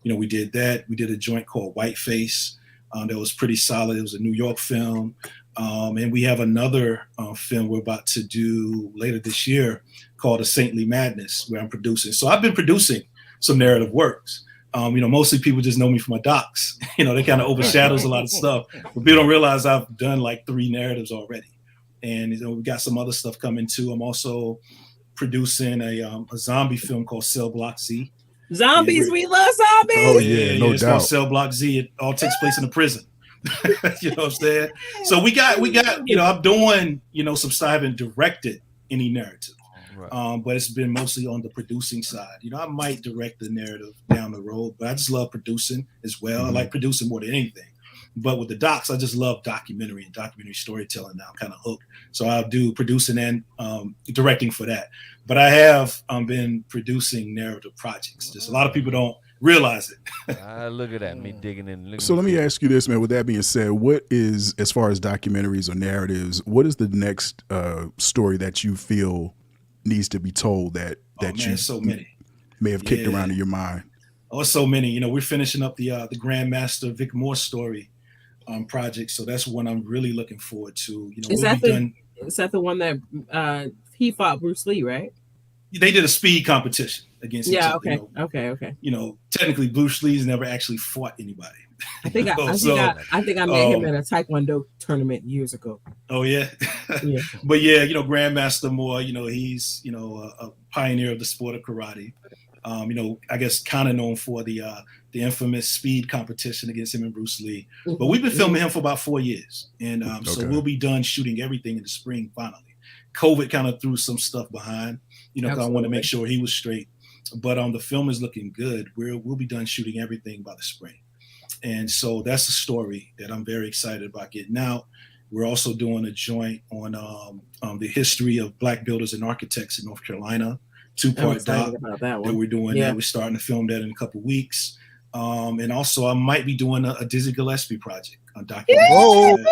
We did that. We did a joint called Whiteface that was pretty solid. It was a New York film. And we have another film we're about to do later this year called A Saintly Madness, where I'm producing. So I've been producing some narrative works. Mostly people just know me from my docs. They kind of overshadows a lot of stuff. But people don't realize I've done like 3 narratives already. And we got some other stuff coming too. I'm also producing a zombie film called Cell Block Z. Zombies, we love zombies. Oh yeah, no it's doubt. called Cell Block Z. It all takes place in a prison. You know what I'm saying? So we got, I'm doing, some I haven't directed any narrative. Right. But it's been mostly on the producing side. I might direct the narrative down the road, but I just love producing as well. I like producing more than anything. But with the docs, I just love documentary and documentary storytelling now. I'm kind of hooked. So I'll do producing and directing for that. But I have been producing narrative projects. Just a lot of people don't realize it. Look at that, me digging in. So let me ask you this, man. With that being said, what is, as far as documentaries or narratives, what is the next story that you feel needs to be told that you so many may have kicked around in your mind? Oh, so many. We're finishing up the Grandmaster Vic Moore story project, so that's one I'm really looking forward to. Is that the one that he fought Bruce Lee, right? They did a speed competition against each other. Okay. Technically, Bruce Lee's never actually fought anybody. I think I met him at a Taekwondo tournament years ago. Oh yeah, yeah. But yeah, Grandmaster Moore, he's a pioneer of the sport of karate. I guess kind of known for the infamous speed competition against him and Bruce Lee. But we've been filming him for about 4 years, and so we'll be done shooting everything in the spring finally. COVID kind of threw some stuff behind, because I want to make sure he was straight. But the film is looking good. We'll be done shooting everything by the spring. And so that's a story that I'm very excited about getting out. We're also doing a joint on the history of Black builders and architects in North Carolina, 2-part doc that we're doing. Yeah. We're starting to film that in a couple of weeks. And also I might be doing a Dizzy Gillespie project on documentary.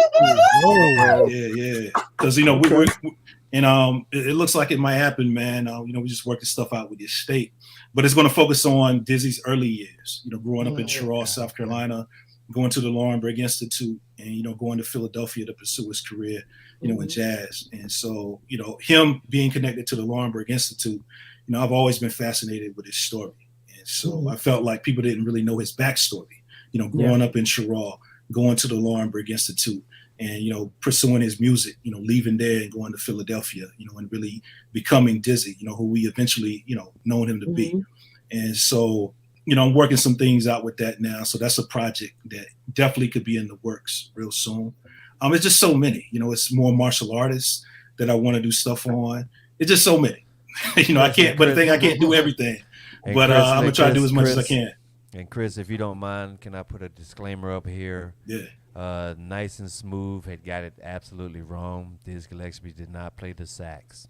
Yeah. Because, we're it looks like it might happen, man. We're just working stuff out with the estate. But it's going to focus on Dizzy's early years, growing up in Charlotte, South Carolina, going to the Laurinburg Institute, and, going to Philadelphia to pursue his career, in jazz. And so, him being connected to the Laurinburg Institute, I've always been fascinated with his story. And so I felt like people didn't really know his backstory, growing up in Charlotte, going to the Laurinburg Institute, and, pursuing his music, leaving there and going to Philadelphia, and really becoming Dizzy, who we eventually, known him to be. And so, I'm working some things out with that now. So that's a project that definitely could be in the works real soon. It's just so many, it's more martial artists that I want to do stuff on. It's just so many, I can't, but I can't do everything, but I'm going to try to do as much as I can. And Chris, if you don't mind, can I put a disclaimer up here? Yeah. Nice and Smooth had got it absolutely wrong. Dizzy Gillespie did not play the sax.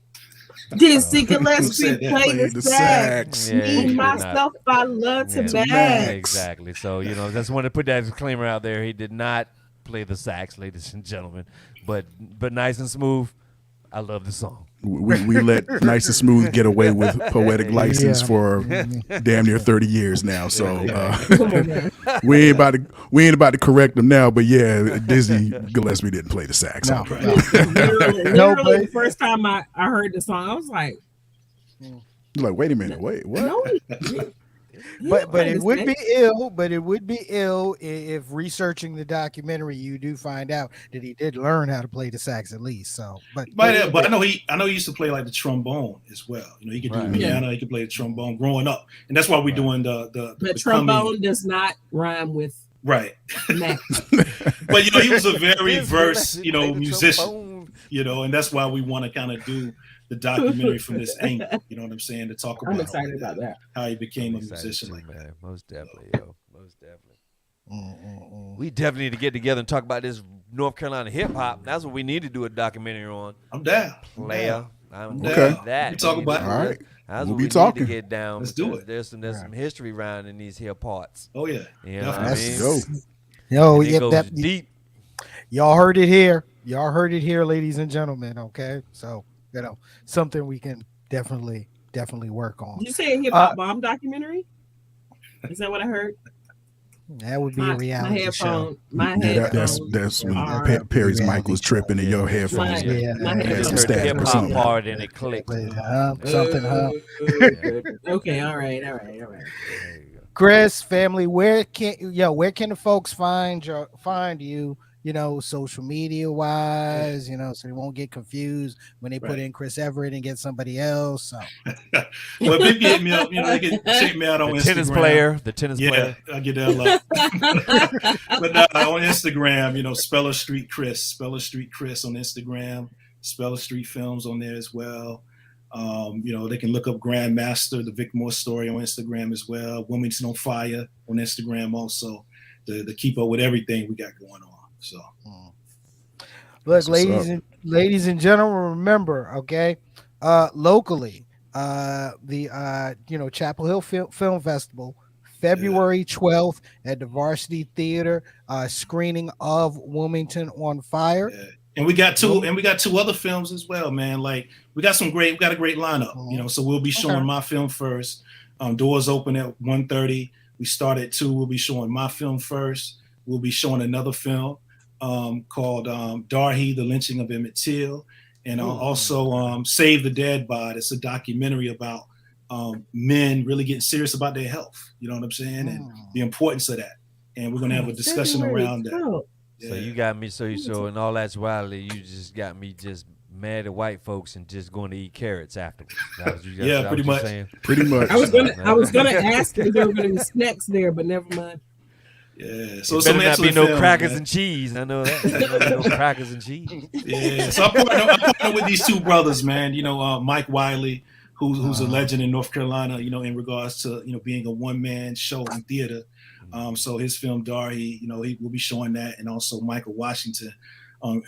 Dizzy Gillespie played the sax. Me, myself, I love to back. Exactly. So, just want to put that disclaimer out there. He did not play the sax, ladies and gentlemen. But Nice and Smooth, I love the song. We let Nice and Smooth get away with poetic license for damn near 30 years now. So we ain't about to correct them now. But yeah, Dizzy Gillespie didn't play the sax. No. Literally the first time I heard the song, I was like, "You're like, wait a minute, wait, what?" No, but it would be ill. But it would be ill if researching the documentary you do find out that he did learn how to play the sax at least. So, but I know he used to play like the trombone as well. He could do the piano, he could play the trombone growing up, and that's why we're doing the trombone does not rhyme with right. But he was a very versed musician, and that's why we want to kind of do the documentary from this angle, you know what I'm saying, to talk about. I'm excited about that. How he became a musician like that. Most definitely, most definitely. We definitely need to get together and talk about this North Carolina hip hop. That's what we need to do a documentary on. I'm down. Player. I'm down. That. We talk about it. All right. That's we'll what be we talking. need to get down. Let's do it. There's some history around in these here parts. Oh yeah. You know what I Let's mean? go. Yo, That deep. Y'all heard it here. Y'all heard it here, ladies and gentlemen. Okay, so something we can definitely work on. Did you say a hip hop bomb documentary? Is that what I heard? That would be a reality show. That's when Perry's mic was tripping and your headphones had some static or something. Part and it clicked. Okay, all right. Chris, family, where can the folks find you? social media wise, so they won't get confused when they put in Chris Everett and get somebody else. So, well, people hit me up, they can check me out on Instagram. The tennis player. I get that a lot. But on Instagram, Speller Street Chris on Instagram, Speller Street Films on there as well. They can look up Grandmaster, the Vic Moore story on Instagram as well. Wilmington on Fire on Instagram also to keep up with everything we got going on. So, look, ladies and gentlemen, remember, okay, locally, the Chapel Hill Film Festival, February 12th at the Varsity Theater, screening of Wilmington on Fire. Yeah. And we got two other films as well, man. Like we got a great lineup, so we'll be showing my film first. Doors open at 1:30. We start at 2. We'll be showing my film first. We'll be showing another film called Darhy, The Lynching of Emmett Till, and also Save the Dead Body. It's a documentary about men really getting serious about their health. You know what I'm saying? And the importance of that. And we're going to have a discussion around that. So you got me. So in all actuality, you just got me just mad at white folks and just going to eat carrots afterwards. Pretty much. Pretty much. I was gonna ask if there were going to be snacks there, but never mind. Yeah, so better not be no film, crackers man. and cheese. I know that. No crackers and cheese. Yeah, so I partner with these two brothers, man. Mike Wiley, who's a legend in North Carolina. In regards to being a one-man show in theater. So his film Darhy, he will be showing that, and also Michael Washington,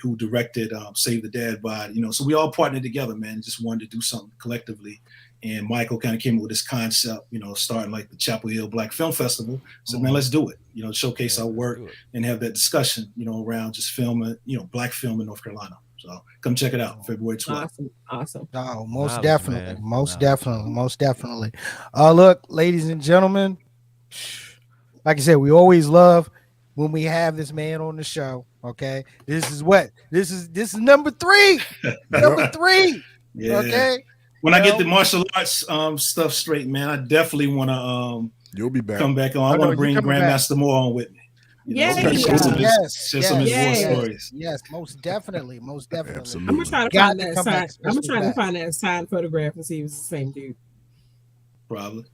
who directed Save the Dead Body. So we all partnered together, man. Just wanted to do something collectively. And Michael kind of came up with this concept, starting like the Chapel Hill Black Film Festival. So man, let's do it. Showcase our work and have that discussion, around just filming, Black film in North Carolina. So come check it out, February 12th. Awesome. Oh, most definitely. Look, ladies and gentlemen, like I said, we always love when we have this man on the show. Okay, this is number 3. Number 3. Yeah. Okay. When I get the martial arts stuff straight, man, I definitely want to you'll be back. Come back on. I want to bring Grandmaster Moore on with me. Yes. Share some of his war stories. Yes, most definitely. Absolutely. I'm gonna try to find that sign. I'm gonna try to find that signed photograph and see if it's the same dude. Probably.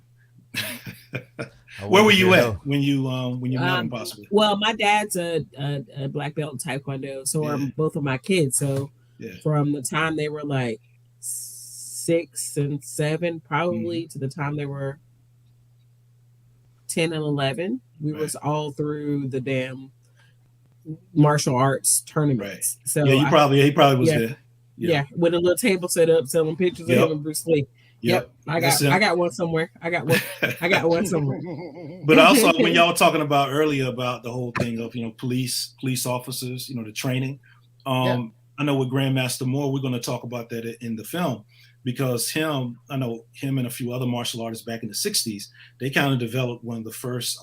Where were you at when you met him possibly? Well, my dad's a black belt in Taekwondo, so are both of my kids. So from the time they were like 6 and 7, probably to the time they were 10 and 11, we was all through the damn martial arts tournaments. Right. So he probably was there. Yeah, with a little table set up, selling pictures of him and Bruce Lee. Yep. I got one somewhere. I got one somewhere. But also when y'all were talking about earlier about the whole thing of police officers, the training. I know with Grandmaster Moore, we're going to talk about that in the film, because I know him and a few other martial artists back in the 60s, they kind of developed one of the first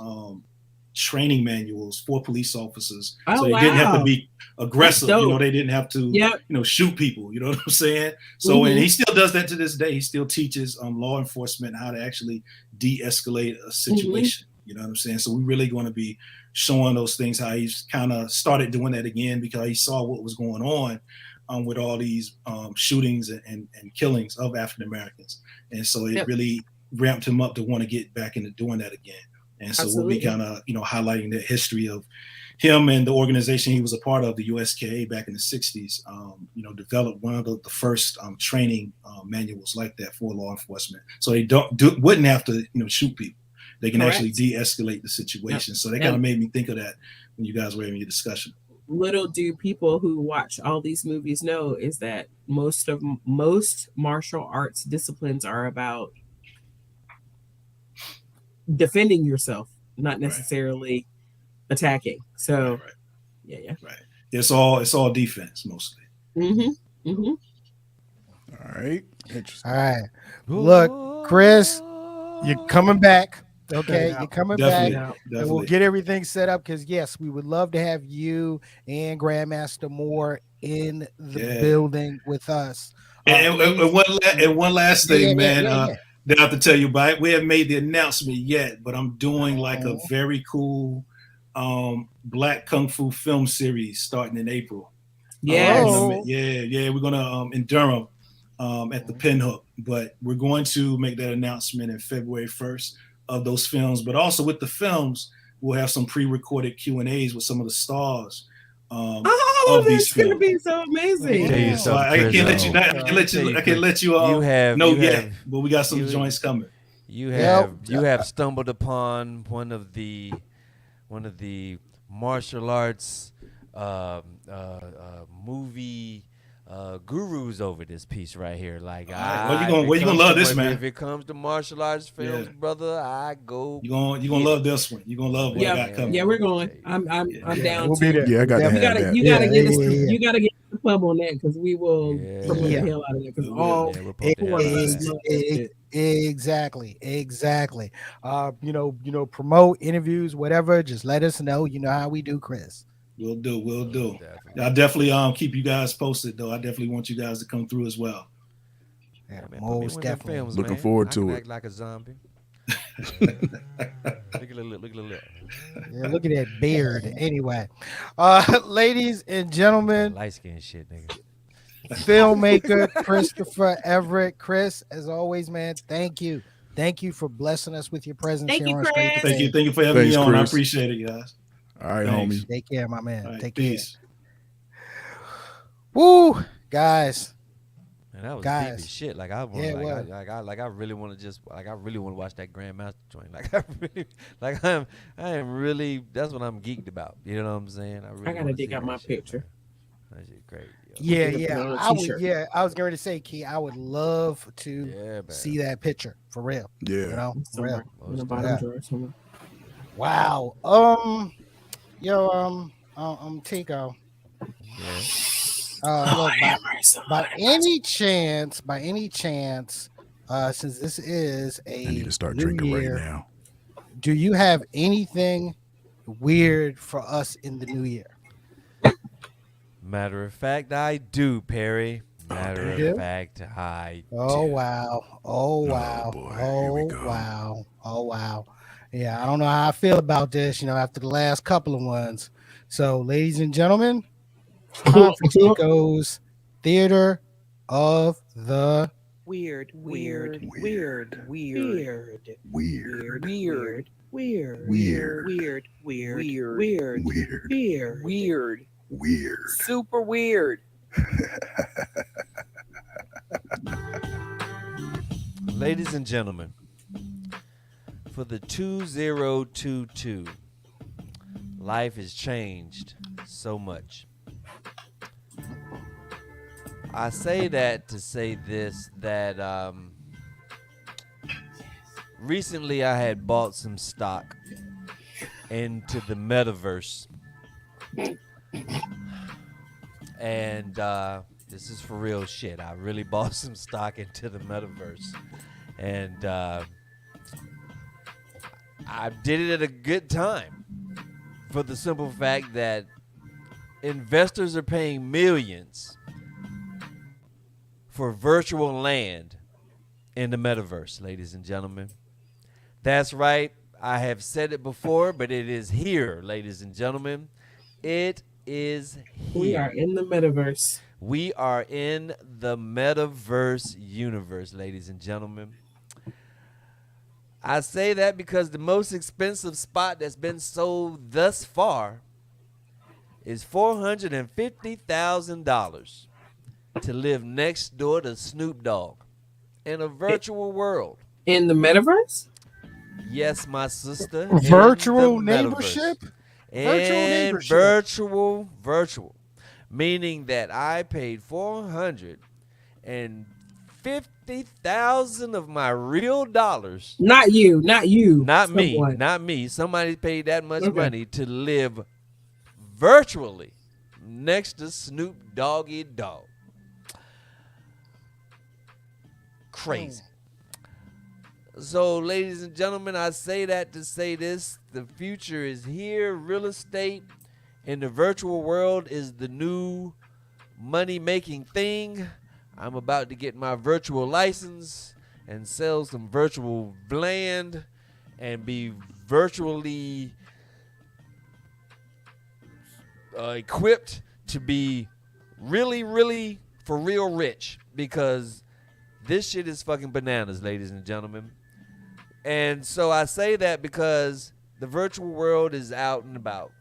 training manuals for police officers. So they didn't have to be aggressive. They didn't have to, shoot people. You know what I'm saying? So and he still does that to this day. He still teaches law enforcement how to actually de-escalate a situation. You know what I'm saying? So we're really going to be showing those things, how he's kind of started doing that again because he saw what was going on with all these shootings and killings of African Americans. And so it really ramped him up to want to get back into doing that again. And so we'll be kind of, highlighting the history of him and the organization he was a part of, the USKA, back in the 60s, developed one of the first training manuals like that for law enforcement. So they wouldn't have to, shoot people. They can actually de-escalate the situation. So they kind of made me think of that when you guys were having your discussion. Little do people who watch all these movies know is that most martial arts disciplines are about defending yourself, not necessarily attacking. So right. It's all defense mostly. All right. Interesting. All right. Look, Chris, you're coming back. Okay, you're coming back. And we'll get everything set up because yes, we would love to have you and Grandmaster Moore in the building with us. And one last thing, man. That I have to tell you about. We haven't made the announcement yet, but I'm doing like a very cool Black Kung Fu film series starting in April. Yes. We're gonna in Durham at the Pinhook, but we're going to make that announcement in February 1st of those films. But also with the films, we'll have some pre-recorded Q&As with some of the stars of these that's gonna films. be so amazing. Tell you So I something, can't Chris, I can't let you know yet, but we got some joints coming. You have stumbled upon one of the martial arts movie gurus over this piece right here. Like, you gonna love this, man. If it comes to martial arts films, brother, I go. You gonna love this one. You gonna love what I got coming. Yeah, we're going. I'm down. We'll be there. Yeah, I got to have that. You gotta get us. You gotta get the pub on that because we will promote the hell out of that. Because Exactly. Promote interviews, whatever. Just let us know. You know how we do, Chris. We'll do. I'll definitely keep you guys posted, though. I definitely want you guys to come through as well. Yeah, most definitely. Films, looking forward to it. Act like a zombie. Look at the lip. Yeah, look at that beard. Anyway, ladies and gentlemen, light skin shit, nigga. Filmmaker Christopher Everett. Chris, as always, man, thank you for blessing us with your presence Thank here you, on Chris. Straight to Thank you. Tape. Thank you for having me on. Chris. I appreciate it, guys. All right, Thanks. homie. Take care, my man. All right, Take peace. care. Woo, guys. Man, that was deep as shit. Like I want, I really want to watch that Grandmaster joint. I am really. That's what I'm geeked about. You know what I'm saying? I gotta dig out my picture. That shit great. Yeah. I was going to say, Key, I would love to see that picture for real. Yeah. You know, for real. In the bottom drawer somewhere. Wow. Tico. Look, by any chance, since this is a I need to start new drinking year, right now. do you have anything weird for us in the new year? Matter of fact, I do, Perry. Matter of fact, I do. Oh wow. Boy. Here we go. Wow. Yeah, I don't know how I feel about this, after the last couple of ones. So, ladies and gentlemen, time for Tico's Theater of the Weird. Super weird. Ladies and gentlemen, for the 2022, life has changed so much. I say that to say this, that recently I had bought some stock into the metaverse. And this is for real shit. I really bought some stock into the metaverse. And I did it at a good time for the simple fact that investors are paying millions for virtual land in the metaverse, ladies and gentlemen. That's right. I have said it before, but it is here, ladies and gentlemen. It is here. We are in the metaverse. We are in the metaverse universe, ladies and gentlemen. I say that because the most expensive spot that's been sold thus far is $450,000 to live next door to Snoop Dogg in a virtual world. In the metaverse? Yes, my sister. Virtual in the neighborship? And virtual. Meaning that I paid $450,000 of my real dollars. Not you. Not Someone. me. Not me. Somebody paid that much money to live virtually next to Snoop Doggy Dogg. Crazy. So, ladies and gentlemen, I say that to say this. The future is here. Real estate in the virtual world is the new money-making thing. I'm about to get my virtual license and sell some virtual land and be virtually equipped to be really, really for real rich, because this shit is fucking bananas, ladies and gentlemen. And so I say that because the virtual world is out and about.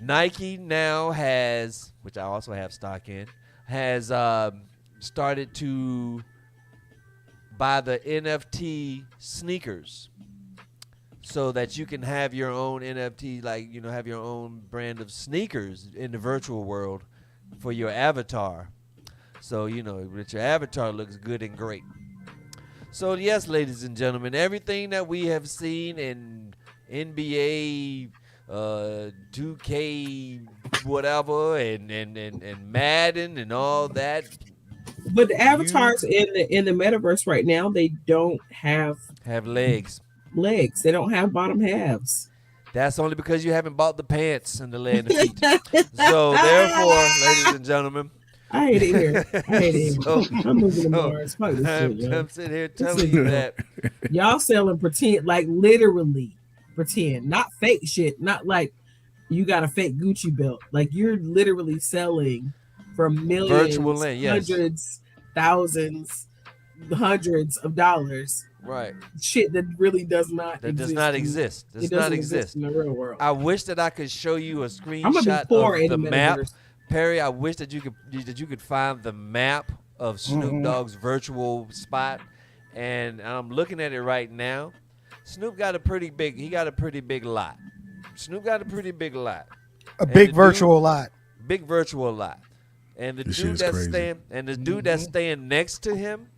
Nike now has, which I also have stock in, has started to buy the NFT sneakers so that you can have your own NFT, like, you know, have your own brand of sneakers in the virtual world for your avatar. So, you know, that your avatar looks good and great. So, yes, ladies and gentlemen, everything that we have seen in NBA, 2K, whatever, and Madden and all that. But the avatars in the metaverse right now, they don't have legs. Legs. They don't have bottom halves. That's only because you haven't bought the pants and the leg and the feet. So, therefore, ladies and gentlemen, I hate it here. I hate it here. So, I'm moving to Mars. Fuck this shit, yo. I'm sitting here telling you that. Y'all selling pretend, like literally pretend, not fake shit. Not like you got a fake Gucci belt. Like you're literally selling for millions, Virtual land, yes. hundreds, thousands, hundreds of dollars. Right. Shit that really does not That exist. does not exist. It Does doesn't not exist exist in the real world. I wish that I could show you a I'm gonna be screenshot poor of in the the map. metaverse. Perry, I wish that you could find the map of Snoop Dogg's virtual spot, and I'm looking at it right now. Snoop got a pretty big. He got a pretty big lot. Snoop got a pretty big lot. A big virtual lot. Big virtual lot. And the This dude shit is that's crazy. that's staying next to him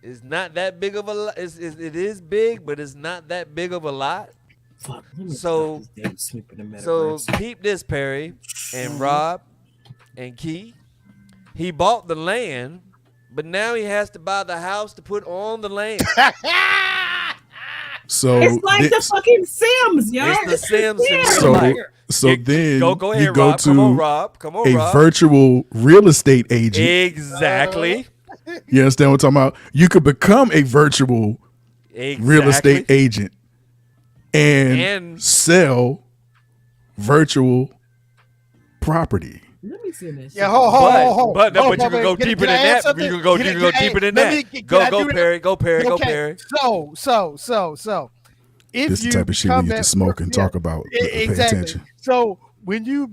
is not that big of a lot. It is big, but it's not that big of a lot. Fuck, let me So, stop this damn Snoop in the so metaverse. keep this, Perry and Rob and Key. He bought the land, but now he has to buy the house to put on the land. So it's like the this- fucking Sims, yo. It's the Sims in real so life. so then Go ahead, you go Rob. to Come on, Rob. Come on, a Rob. virtual real estate agent. Exactly. You understand what I'm talking about? You could become a virtual real estate agent and sell virtual property. Let me see this. Yeah, hold. But you can go Can deeper I than add that. something? You can go deeper than that. Go, Perry. Go, Perry. Go, Perry. So. If This the you type of shit we become used to that- smoke and talk about. Pay Exactly. attention. So when you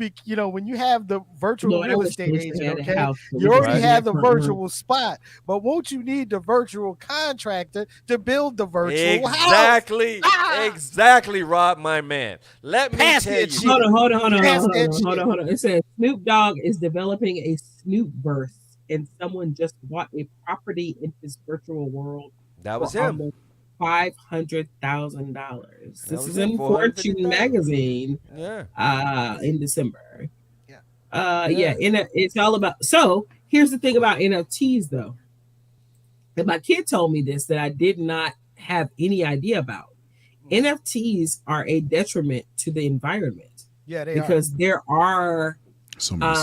when you have the virtual No, I real wish estate we agent, had a okay, house that you was already right have the in that front virtual spot, but won't you need the virtual contractor to build the virtual house? Exactly. Exactly, Rob, my man. Let me Pass tell that you. shit. Hold on. Pass that shit. Hold on. It says Snoop Dogg is developing a Snoop verse, and someone just bought a property in his virtual world. That was for him. almost $500,000. This was is him, in Fortune 450,000. magazine. Yeah. In December. Yeah. It's all about. So here's the thing about NFTs, though. And my kid told me this that I did not have any idea about. NFTs are a detriment to the environment. Yeah, they because there are so many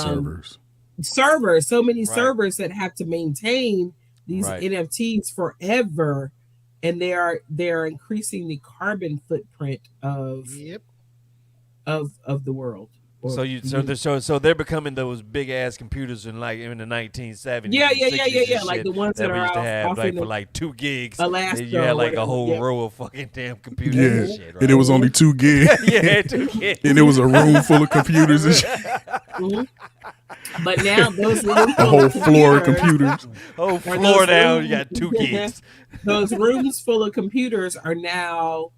so many Right. servers that have to maintain these Right. NFTs forever, and they're increasing the carbon footprint of the world. So they're becoming those big ass computers in the 1970s. Yeah, and yeah, 60s and like shit the ones that we are used to out have off like in for the- like 2 gigs. Alaska You had like or a whole whatever, yeah. row of fucking damn computers Yeah, and shit. Right? and it was only 2 gigs. Yeah, 2 gigs. And it was a room full of computers and shit. Mhm. But now those rooms A whole floor of computers. Whole Or floor those down, rooms- you got 2 gigs. Those rooms full of computers are now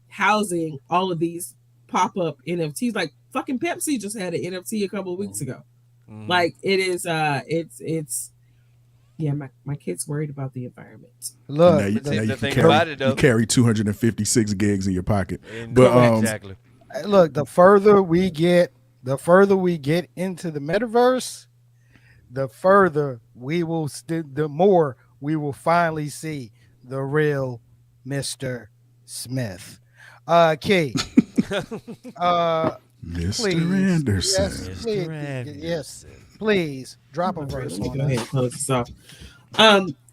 housing all of these pop-up NFTs. Like fucking Pepsi just had an NFT a couple of weeks ago. Mhm. Like it is it's yeah, my kid's worried about the environment. Look, Now you, the now you thing can about carry, it, though- you carry 256 gigs in your pocket. And- But exactly. Look, the further we get into the metaverse, the further we will the more we will finally see the real Mr. Smith. Key. Mr. Please. Anderson. Yes, Mr. please. Anderson. Yes, please drop a verse Let me on go ahead us. and close this off.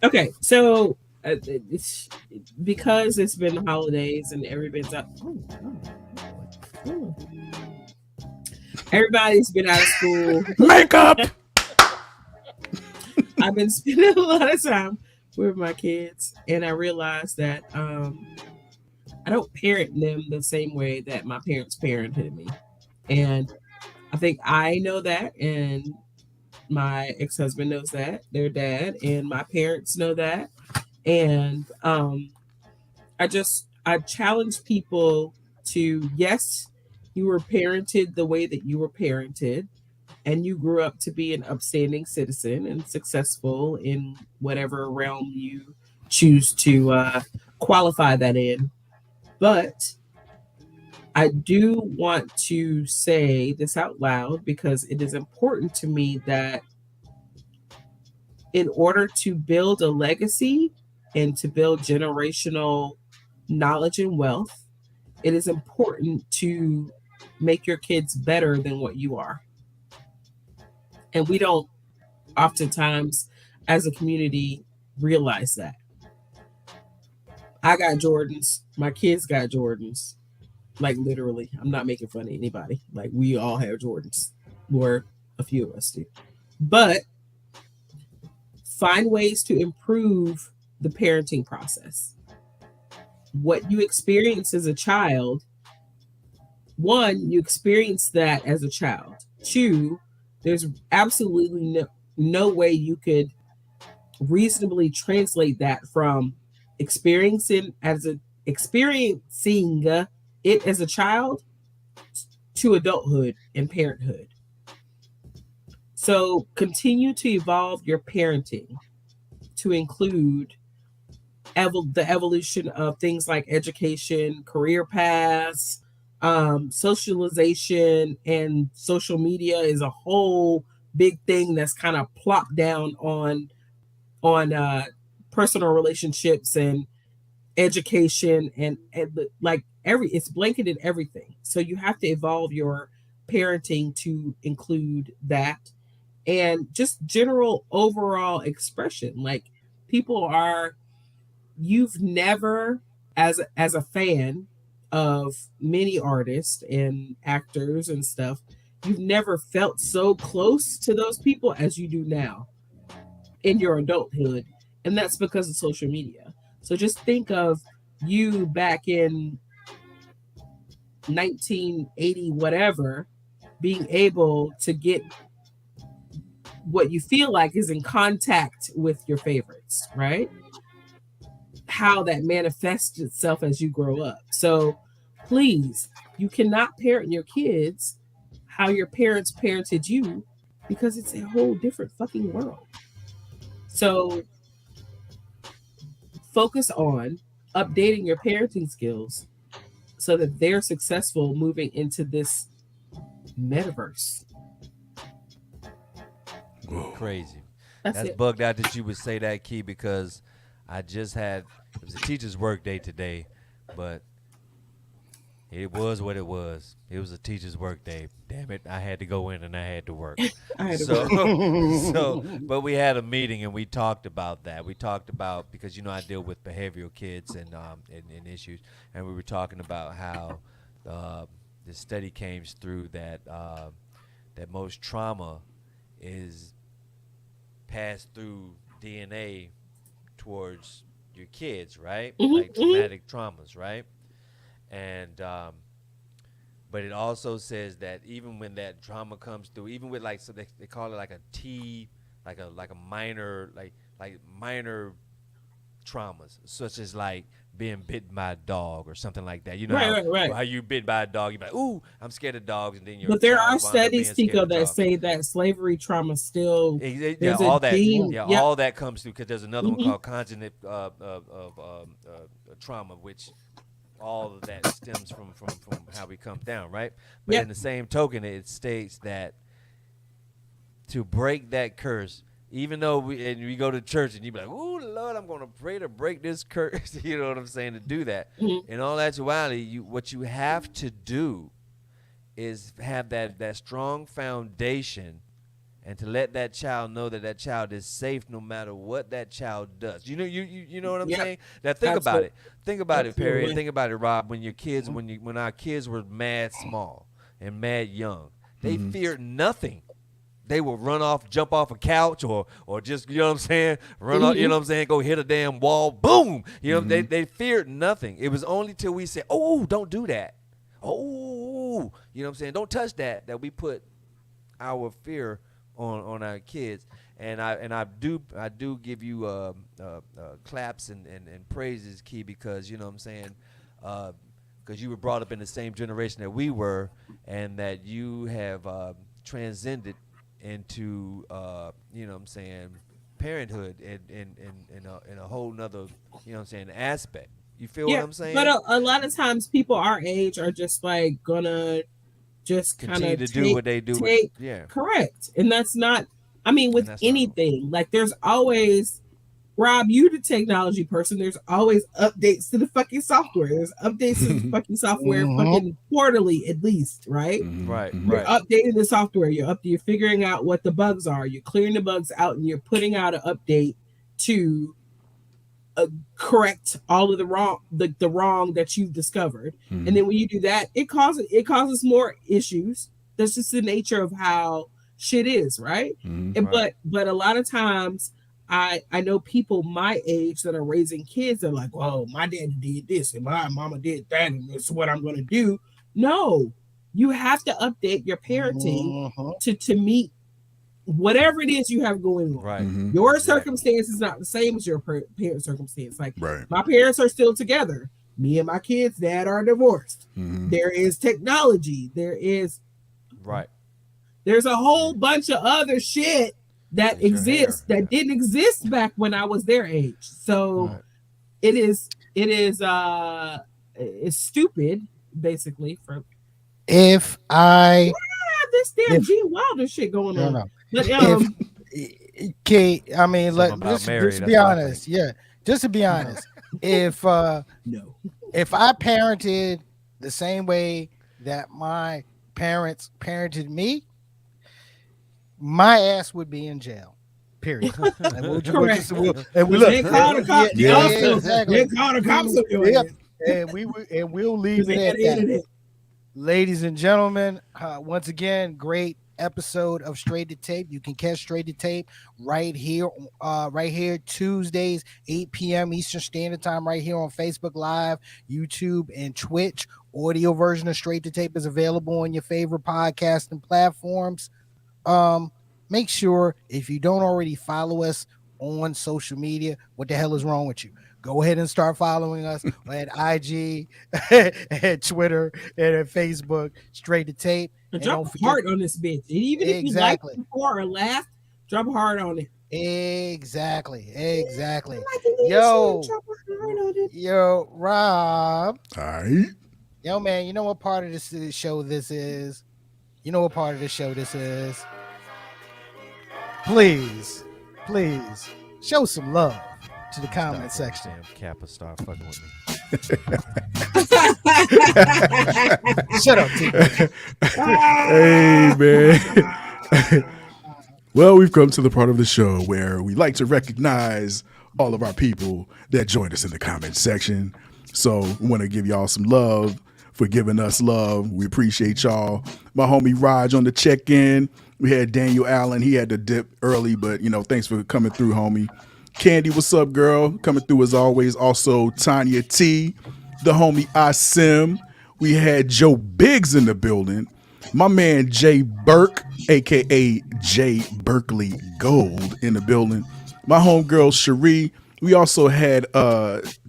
Okay, so it's because it's been the holidays and everybody's up. Everybody's been out of school. Makeup. I've been spending a lot of time with my kids, and I realized that I don't parent them the same way that my parents parented me. And I think I know that, and my ex-husband knows that, their dad, and my parents know that. And I challenge people to, yes, you were parented the way that you were parented, and you grew up to be an upstanding citizen and successful in whatever realm you choose to qualify that in. But I do want to say this out loud because it is important to me that in order to build a legacy and to build generational knowledge and wealth, it is important to make your kids better than what you are. And we don't oftentimes, as a community, realize that. I got Jordans. My kids got Jordans. Like, literally. I'm not making fun of anybody. Like, we all have Jordans. Or a few of us do. But find ways to improve the parenting process. What you experience as a child, one, you experience that as a child. Two, there's absolutely no way you could reasonably translate that from experiencing it as a child to adulthood and parenthood. So continue to evolve your parenting to include the evolution of things like education, career paths, socialization, and social media is a whole big thing that's kind of plopped down on personal relationships and education and like it's blanketed everything. So you have to evolve your parenting to include that, and just general overall expression. Like you've never, as a fan of many artists and actors and stuff, you've never felt so close to those people as you do now in your adulthood. And that's because of social media. So just think of you back in 1980, whatever, being able to get what you feel like is in contact with your favorites, right? How that manifests itself as you grow up. So please, you cannot parent your kids how your parents parented you, because it's a whole different fucking world. So focus on updating your parenting skills so that they're successful moving into this metaverse. Crazy. That's That's it. bugged out that you would say that, Key, because it was a teacher's work day today, but it was what it was. It was a teacher's work day. Damn it, I had to go in and I had to work. But we had a meeting and we talked about that. We talked about, because I deal with behavioral kids and issues, and we were talking about how the study came through that that most trauma is passed through DNA towards your kids, right? Like traumatic traumas, right? And but it also says that even when that trauma comes through, even with like, so they call it like a T, like a minor, like minor traumas, such as like being bitten by a dog or something like that. Right. How you bit by a dog, you're like, ooh, I'm scared of dogs, and then you're. But there are studies, Tico, that say that slavery trauma still all that comes through, because there's another one called congenital trauma, which all of that stems from how we come down, right? But in the same token, it states that to break that curse, even though we go to church and you be like, "Ooh, Lord, I'm going to pray to break this curse," you know what I'm saying? To do that, in all actuality, what you have to do is have that strong foundation, and to let that child know that that child is safe no matter what that child does. You know what I'm saying? Now think about it. Think about it, Perry. Think about it, Rob. When our kids were mad small and mad young, They feared nothing. They would run off, jump off a couch, or just, you know what I'm saying, run off, you know what I'm saying, go hit a damn wall, boom. You know, they feared nothing. It was only till we said, oh, don't do that. Oh, you know what I'm saying, don't touch that we put our fear on our kids. And I do give you claps and praises, Key, because, you know what I'm saying, because you were brought up in the same generation that we were, and that you have transcended into you know what I'm saying, parenthood in a whole nother, you know what I'm saying, aspect. You feel what I'm saying? But a lot of times people our age are just like gonna just continue to do what they do. Correct. And that's not, I mean, with anything, like there's always, Rob, you the technology person, there's always updates to the fucking software. There's updates to the fucking software fucking quarterly at least, right? Right. You're updating the software. You're figuring out what the bugs are. You're clearing the bugs out, and you're putting out an update to correct all of the wrong that you've discovered. And then when you do that, it causes more issues. That's just the nature of how shit is, right? But a lot of times I know people my age that are raising kids are like, well, my daddy did this and my mama did that, and this is what I'm going to do. No, you have to update your parenting to meet whatever it is you have going on. Right. Your circumstance is not the same as your parents' circumstance. Like my parents are still together. Me and my kids' dad are divorced. There is technology. There's a whole bunch of other shit that exists that didn't exist back when I was their age. So it's stupid, basically. For if I have this damn Gene Wilder shit going on. No. But Kate, I mean, just to be honest, just to be honest, if I parented the same way that my parents parented me, my ass would be in jail. Period. And we'll leave it at that. Ladies and gentlemen, once again, great episode of Straight to Tape. You can catch Straight to Tape right here Tuesdays 8 p.m. Eastern Standard Time, right here on Facebook Live, YouTube, and Twitch. Audio version of Straight to Tape is available on your favorite podcasting platforms. Make sure, if you don't already follow us on social media, what the hell is wrong with you? Go ahead and start following us at IG, at Twitter, and at Facebook, Straight to Tape. And drop a heart on this bitch. And even if you like it before or laugh, drop a heart on it. Exactly. Yo, Rob. All right. Yo, man, you know what part of this show this is? Please, show some love to the comment section. Damn Kappa, start fucking with me. Shut up, T. Hey, man. Well, we've come to the part of the show where we like to recognize all of our people that joined us in the comment section. So we want to give y'all some love for giving us love. We appreciate y'all. My homie Raj on the check-in. We had Daniel Allen. He had to dip early, but, thanks for coming through, homie. Candy, what's up, girl? Coming through as always. Also, Tanya T, the homie Asim. We had Joe Biggs in the building. My man Jay Burke, a.k.a. Jay Berkeley Gold, in the building. My homegirl Cherie. We also had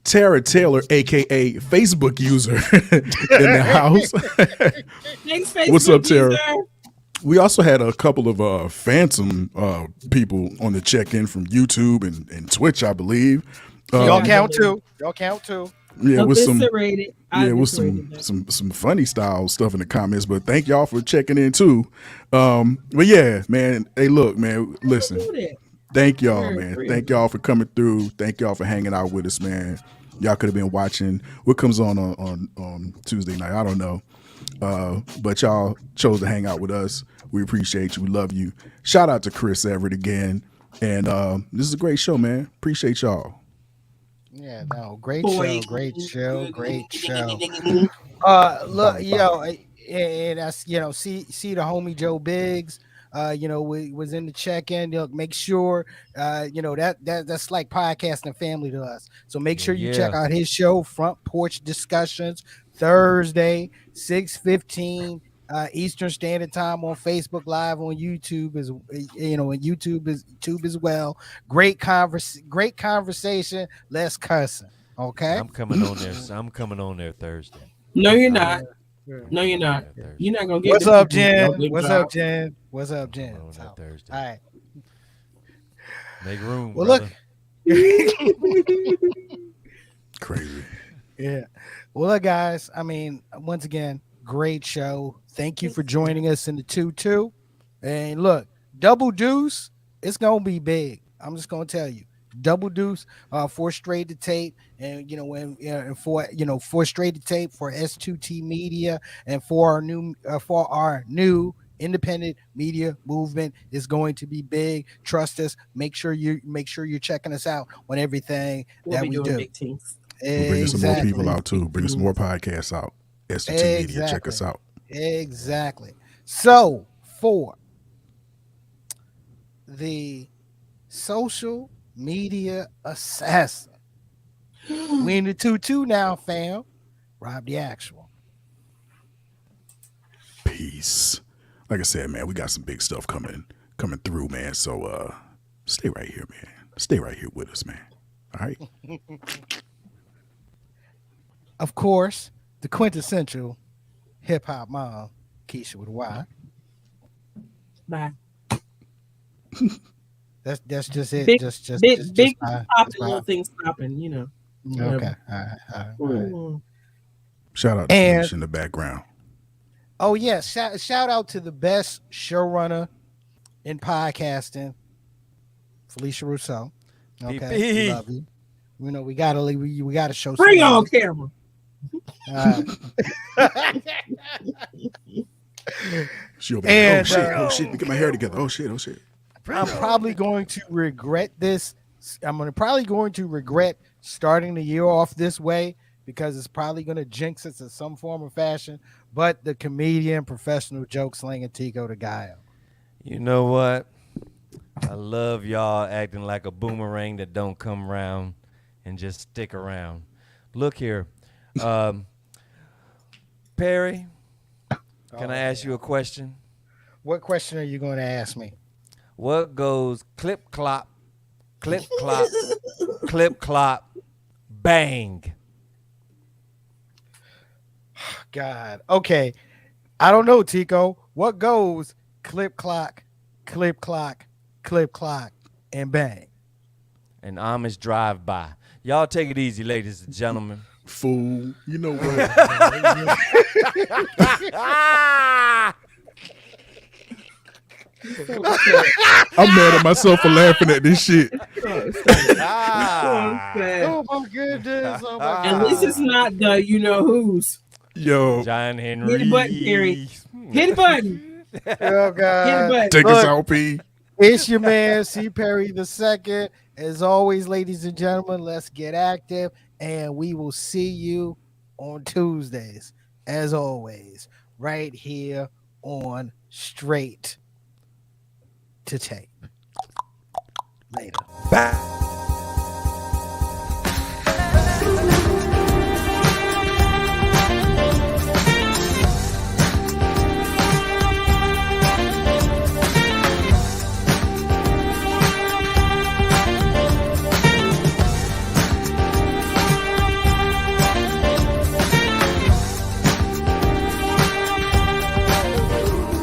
Tara Taylor, a.k.a. Facebook user, in the house. Thanks, Facebook What's up, Tara? user. We also had a couple of phantom people on the check-in from YouTube and Twitch, I believe. Y'all count too. Yeah, with some funny style stuff in the comments. But thank y'all for checking in too. But yeah, man. Hey, look, man. Listen, thank y'all, man. Thank y'all for coming through. Thank y'all for hanging out with us, man. Y'all could have been watching what comes on Tuesday night. I don't know. But y'all chose to hang out with us. We appreciate you. We love you. Shout out to Chris Everett again. And this is a great show, man. Appreciate y'all. Yeah, no, great show. Look, yo, and that's see the homie Joe Biggs. Was in the check-in. Make sure that's like podcasting family to us. So make sure you check out his show, Front Porch Discussions, Thursday, 6:15 Eastern Standard Time on Facebook Live, on YouTube and YouTube as well. Great conversation. Less cussing. Okay. I'm coming on there. I'm coming on there Thursday. No, you're not. No, you're not. You're not gonna get. What's up, Jen? What's up, Jen? What's up, Jen? All Thursday. All right. Make room. Well, brother. look. Crazy. Yeah. Well, look, guys. I mean, once again, great show. Thank you for joining us in the 2-2. And look, Double Deuce, it's gonna be big. I'm just gonna tell you. Double Deuce, 4 straight to tape, and four straight to tape for S2T Media, and for our new independent media movement is going to be big. Trust us. Make sure you're checking us out on everything that we do. Big things. We're bringing some more people out too. Bringing some more podcasts out. S2T Media, check us out. Exactly. So for the social media assassin, we in the 2-2 now, fam. Rob the Actual. Peace. Like I said, man, we got some big stuff coming through, man. So stay right here, man. Stay right here with us, man. All right. Of course, the quintessential hip hop mom, Keisha with a Y. Bye. That's just it. Big, just big bye. popping, little things stopping. Okay. All right. Shout out to Keisha in the background. Oh yeah, shout out to the best showrunner in podcasting, Felicia Rousseau. Okay, we love you. We gotta show. Bring on camera. She over there. Oh shit! Get my hair together. Oh shit! I'm probably going to regret this. I'm probably going to regret starting the year off this way, because it's probably going to jinx us in some form or fashion. But the comedian, professional joke slinger Tico the Guile. You know what? I love y'all acting like a boomerang that don't come around and just stick around. Look here. Perry, can I ask you a question? What question are you going to ask me? What goes clip clop, clip clop, bang? God. Okay. I don't know, Tico. What goes clip clock, and bang? An Amish drive by. Y'all take it easy, ladies and gentlemen. Fool. You know what? I'm mad at myself for laughing at this shit. Oh my goodness. At least it's not the who's. Yo. John Henry. Hit the button, Perry. Hit the button. Oh God. Take us out, P. It's your man, C. Perry II. As always, ladies and gentlemen, let's get active, and we will see you on Tuesdays, as always, right here on Straight to Tape. Later. Bye.